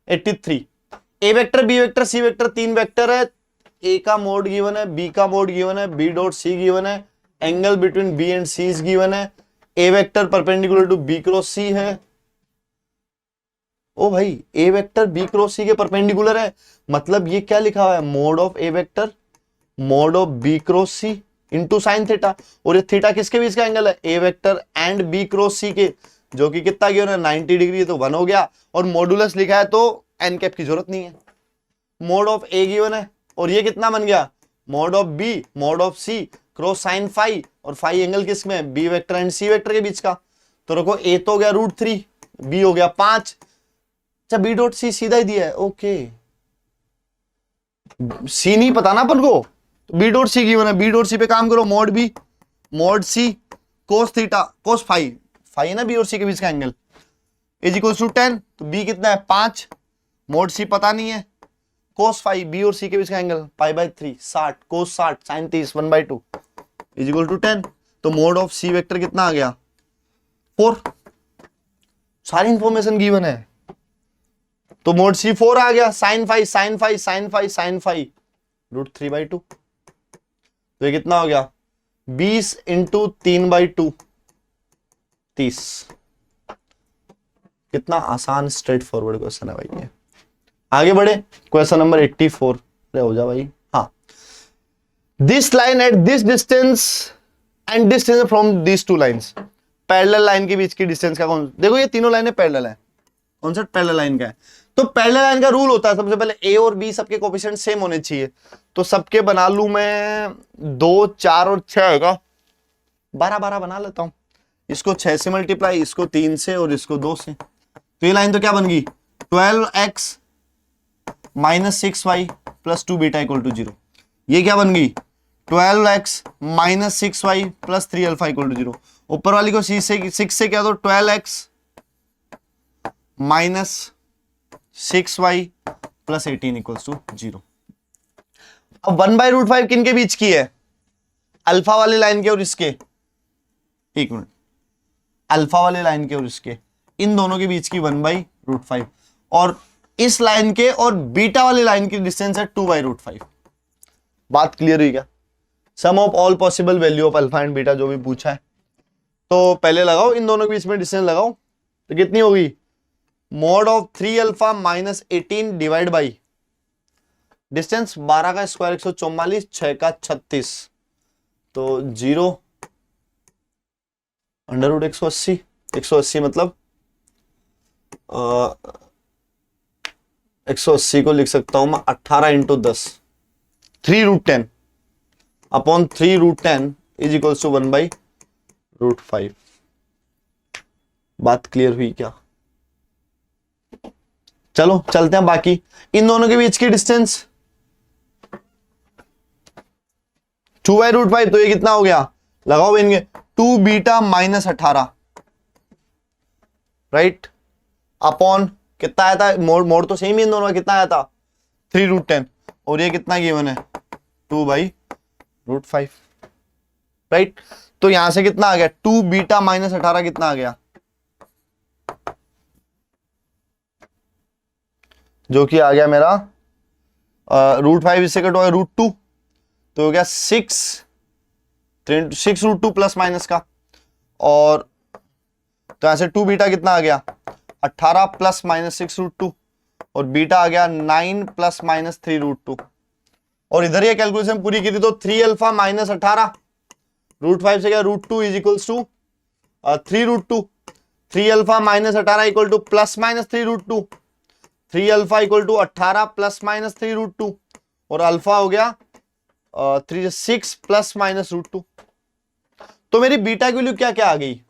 83 A vector B vector C vector 3 vector है, ए का मोड गिवन है, बी का मोड गिवन है, बी डॉट सी गिवन है, angle between B and C is given है, ए vector perpendicular to B cross C है। ओ भाई A vector B cross C के परपेंडिकुलर है, मतलब ये क्या लिखा हुआ है mod of A vector mode of B cross C into sine theta, और ये थीटा किसके बीच का एंगल है ए vector and B cross C के, जो कि कितना गिवन है 90 डिग्री, तो 1 हो गया, और मॉडुलस लिखा है तो एन कैप की जरूरत नहीं है। मोड ऑफ ए गिवन है और ये कितना बन गया mod of B mod of C cross sine phi, और फाई एंगल किस में B vector and C vector के बीच का, तो रखो ए तो हो गया √3, बी हो गया 5, अच्छा बी डॉट सी सीधा ही दिया है, ओके सी नहीं पता ना अपन को, तो बी डॉट सी गिवन है, बी डॉट सी पे काम करो, mod B mod C cos theta cos phi, phi है ना बी और सी के बीच का एंगल इज इक्वल टू 10, तो बी कितना है 5, मोड सी पता नहीं है, कोस फाई बी और सी के बीच का angle π/3 60 cos 60 sine 30 1/2 is equal to 10, तो मोड ऑफ सी वेक्टर कितना आ गया 4, सारी इंफॉर्मेशन गिवन है, तो मोड सी 4 आ गया, sine phi sine phi sine phi sine phi √3/2, तो ये कितना हो गया 20 × 3/2 30। कितना आसान स्ट्रेट फॉरवर्ड क्वेश्चन है भाई ये। आगे बढ़े क्वेश्चन नंबर 84 हो जा भाई। हाँ, this line at this distance and distance from this 2 lines, parallel line के बीच की डिस्टेंस का कौन, देखो ये तीनों लाइनें पैरेलल है, कॉन्सेप्ट पैरेलल लाइन का है, तो पैरेलल लाइन का रूल होता है सबसे पहले ए और बी सबके कोफिशिएंट सेम होने चाहिए, तो सबके बना लू मैं 2 4 और 6 होगा 12 12 बना लेता हूं, इसको 6 से मल्टीप्लाई, इसको 3 से और इसको 2 से, तो ये लाइन तो क्या बन गई 12x - 6y + 2β = 0, ये क्या बन गई 12x - 6y + 3α = 0, ऊपर वाली को 6 से क्या, तो 12x -6y + 18 = 0। अब 1/√5 किन के बीच की है? अल्फा वाली लाइन के और इसके, एक मिनट, अल्फा वाले लाइन के और इसके, इन दोनों के बीच की 1/√5, और इस लाइन के और बीटा वाली लाइन की डिस्टेंस है 2/√5। बात क्लियर हुई क्या? Sum of all possible value of alpha and beta जो भी पूछा है, तो पहले लगाओ, इन दोनों के बीच में डिस्टेंस लगाओ, तो कितनी होगी? mod of 3α - 18 divide by distance 12 का स्क्वायर 144, 6 का 36, तो 0 √180, 180 मतलब 180 को लिख सकता हूं मैं 18 × 10, 3√10 अपॉन 3√10 इज इक्वल्स टू 1/√5। बात क्लियर हुई क्या? चलो चलते हैं बाकी। इन दोनों के बीच की डिस्टेंस 2/√5, तो ये कितना हो गया? लगाओ इनके 2 बीटा - 18, राइट, अपॉन कितना आया था? मोड तो सेम ही इन दोनों का, कितना आया था? 3√10, और ये कितना गिवन है? 2/√5, राइट। तो यहां से कितना आ गया? 2 बीटा - 18 कितना आ गया? जो कि आ गया मेरा √5 इससे कट होगा √2, तो हो गया 6 √2 प्लस माइनस का, और तो यहां से 2 बीटा कितना आ गया? 18 प्लस माइनस 6 √2, और बीटा आ गया 9 प्लस माइनस 3 √2, और इधर ये कैलकुलेशन पूरी की थी तो 3α - 18 √5 से क्या? √2 is equals to 3 √2, 3α - 18 equal to plus minus 3 √2, 3α equal to 18 plus minus 3 √2, और अल्फा हो गया 6 प्लस माइनस √2। तो मेरी बीटा की वैल्यू क्या क्या आ गई?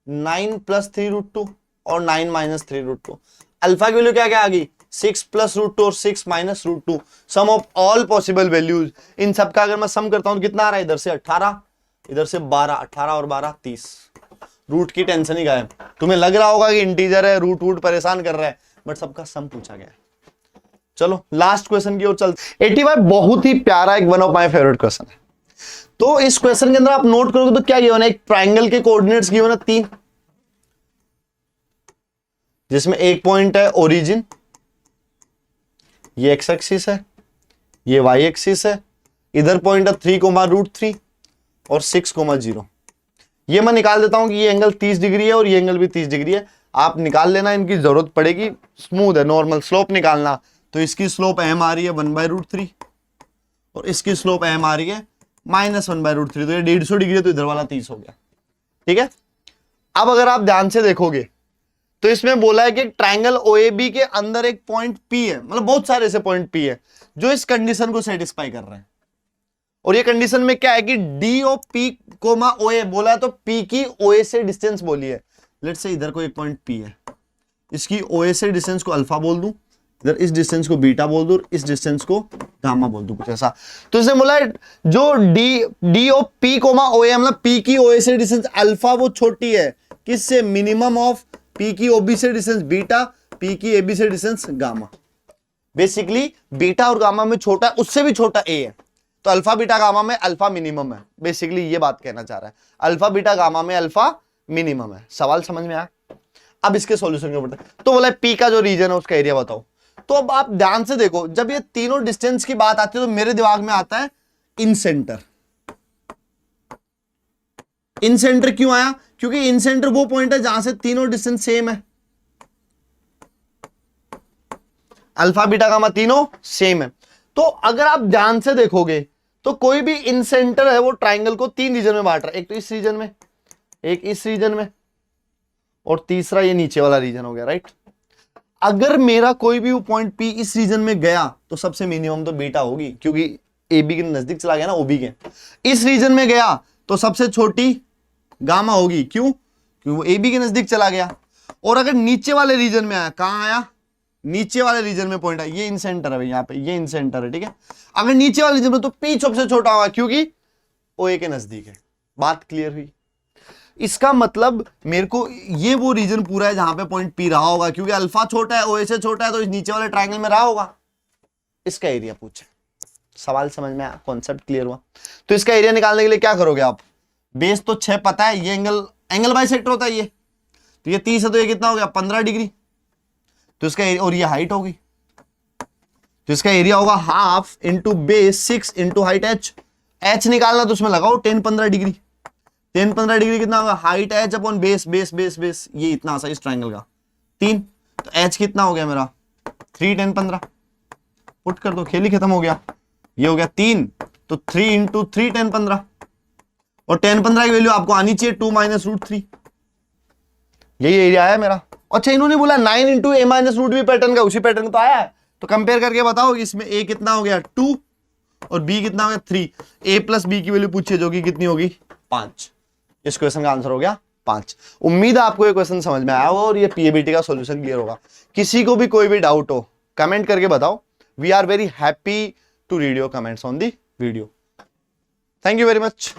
9 प्लस 3 √2 और 9 माइनस 3 √2। अल्फा की वैल्यू क्या क्या आ गई? 6 प्लस √2 और 6 minus √2। Sum of all possible values, इन सबका अगर मैं सम करता हूं तो कितना आ रहा है? इधर से 18, इधर से 12, 18 और 12 30। रूट की टेंशन ही गायब। तुम्हें लग रहा होगा कि इंटीजर है, रूट परेशान कर रहा है, बट सबका सम पूछा गया है। चलो लास्ट क्वेश्चन की ओर चलते। 85 बहुत ही प्यारा, एक one of my favourite question है। तो इस क्वेश्चन के अंदर आप नोट करोगे तो क्या गिवन है? एक ट्राइंगल के कोऑर्डिनेट्स गिवन है 3, जिसमें एक पॉइंट है ओरिजिन, ये एक्स एक्सिस है, ये वाई एक्सिस है, इधर पॉइंट है 3,√3 और 6,0। ये मैं निकाल देता हूं कि ये एंगल 30 डिग्री है और ये एंगल भी 30 डिग्री है। आप निकाल लेना, इनकी जरूरत पड़ेगी। स्मूथ है, नॉर्मल स्लोप निकालना, तो इसकी स्लोप m आ रही है 1/√3 और इसकी स्लोप m आ रही है -1/√3, तो ये 150 डिग्री है, तो इधर वाला 30 हो गया। ठीक है। अब अगर आप ध्यान से देखोगे तो इसमें बोला है कि ट्राइंगल OAB के अंदर एक पॉइंट P है, मतलब बहुत सारे ऐसे पॉइंट P है जो इस कंडीशन को सेटिस्फाई कर रहे हैं। और ये कंडीशन में क्या है कि D ऑफ P, OA बोला है, तो P की OA से डिस्टेंस बोली है। लेट्स से इधर को एक पॉइंट P है, इसकी OA से डिस्टेंस को अल्फा बोल दूं, इधर इस डिस्टेंस को बीटा बोल दूं, इस डिस्टेंस को गामा बोल दूं, कुछ ऐसा। तो इसने बोला है जो D ऑफ P, OA मतलब P की OA से डिस्टेंस अल्फा वो छोटी है किससे? मिनिमम ऑफ P की OB से डिस्टेंस बीटा, P की AB से डिस्टेंस गामा। बेसिकली बीटा और गामा में छोटा, उससे भी छोटा A है, तो अल्फा बीटा गामा में अल्फा मिनिमम है। बेसिकली ये बात कहना चाह रहा है, अल्फा बीटा गामा में अल्फा मिनिमम है। सवाल समझ में आया? अब इसके सॉल्यूशन के ऊपर तो बोला पी का जो रीजन है उसका एरिया बताओ। तो अब आप ध्यान से देखो, जब ये तीनों डिस्टेंस की बात आती है तो मेरे दिमाग में आता है इन सेंटर। इन सेंटर क्यों आया? क्योंकि इन सेंटर वो पॉइंट है जहां से तीनों डिस्टेंस सेम है, अल्फा बीटा गामा तीनों सेम है। तो अगर आप ध्यान से देखोगे तो कोई भी इन सेंटर है वो ट्राइंगल को 3 रीजन में बांट रहा है, एक तो इस रीजन में, एक इस रीजन में, और तीसरा ये नीचे वाला रीजन हो गया, राइट। अगर मेरा कोई भी पॉइंट P इस रीजन में गया तो सबसे मिनिमम तो बीटा होगी, क्योंकि AB के नजदीक चला गया ना, OB के। इस रीजन में गया तो सबसे छोटी गामा होगी, क्यों? क्योंकि वो AB के नजदीक चला गया। और अगर नीचे वाले रीजन में आया, कहां आया? नीचे वाले रीजन में पॉइंट है, ये इन सेंटर है भाई, यहाँ पे ये इन सेंटर है, ठीक है। अगर नीचे वाले रीजन में तो P सबसे छोटा होगा, क्योंकि OA के नजदीक है। बात क्लियर हुई? इसका मतलब मेरे को ये वो रीजन पूरा है जहां पे पॉइंट पी रहा होगा, क्योंकि अल्फा छोटा है, ओ से छोटा है, तो इस नीचे वाले ट्रायंगल में रहा होगा। इसका एरिया पूछे, सवाल समझ में आया, कॉन्सेप्ट क्लियर हुआ। तो इसका एरिया निकालने के लिए क्या करोगे आप, बेस तो 6 पता है, ये एंगल बाइसेक्टर होता है ये, तो ये 30 है, तो ये कितना हो गया 15 डिग्री, तो इसका और ये हाइट होगी, तो इसका एरिया होगा half into base 6 into height H निकालना, तो उसमें लगाओ 10-15 डिग्री, 10-15 डिग्री कितना होगा, height H upon base base base base, ये इतना सा इस ट्राइंगल का 3, तो एच कितना हो गया मेरा 3 10 15, पुट कर दो, खेल ही खत्म हो गया, ये हो गया 3, तो 3 इंटू 3 10 15, और 10 15 की वैल्यू आपको आनी चाहिए 2 माइनस रूट 3, यही एरिया है मेरा। अच्छा इन्होंने बोला 9 इंटू ए माइनस रूट बी पैटर्न का, उसी पैटर्न का तो आया है, तो कंपेयर करके बताओ इसमें ए कितना हो गया 2 और बी कितना हो गया 3, ए प्लस बी की वैल्यू पूछिए जो कि कितनी होगी 5। इस क्वेश्चन का आंसर हो गया 5। उम्मीद है आपको ये क्वेश्चन समझ में आया होगा और ये पीएबीटी का सॉल्यूशन क्लियर होगा। किसी को भी कोई भी डाउट हो कमेंट करके बताओ, we are very happy to read your comments on the video. Thank you very much.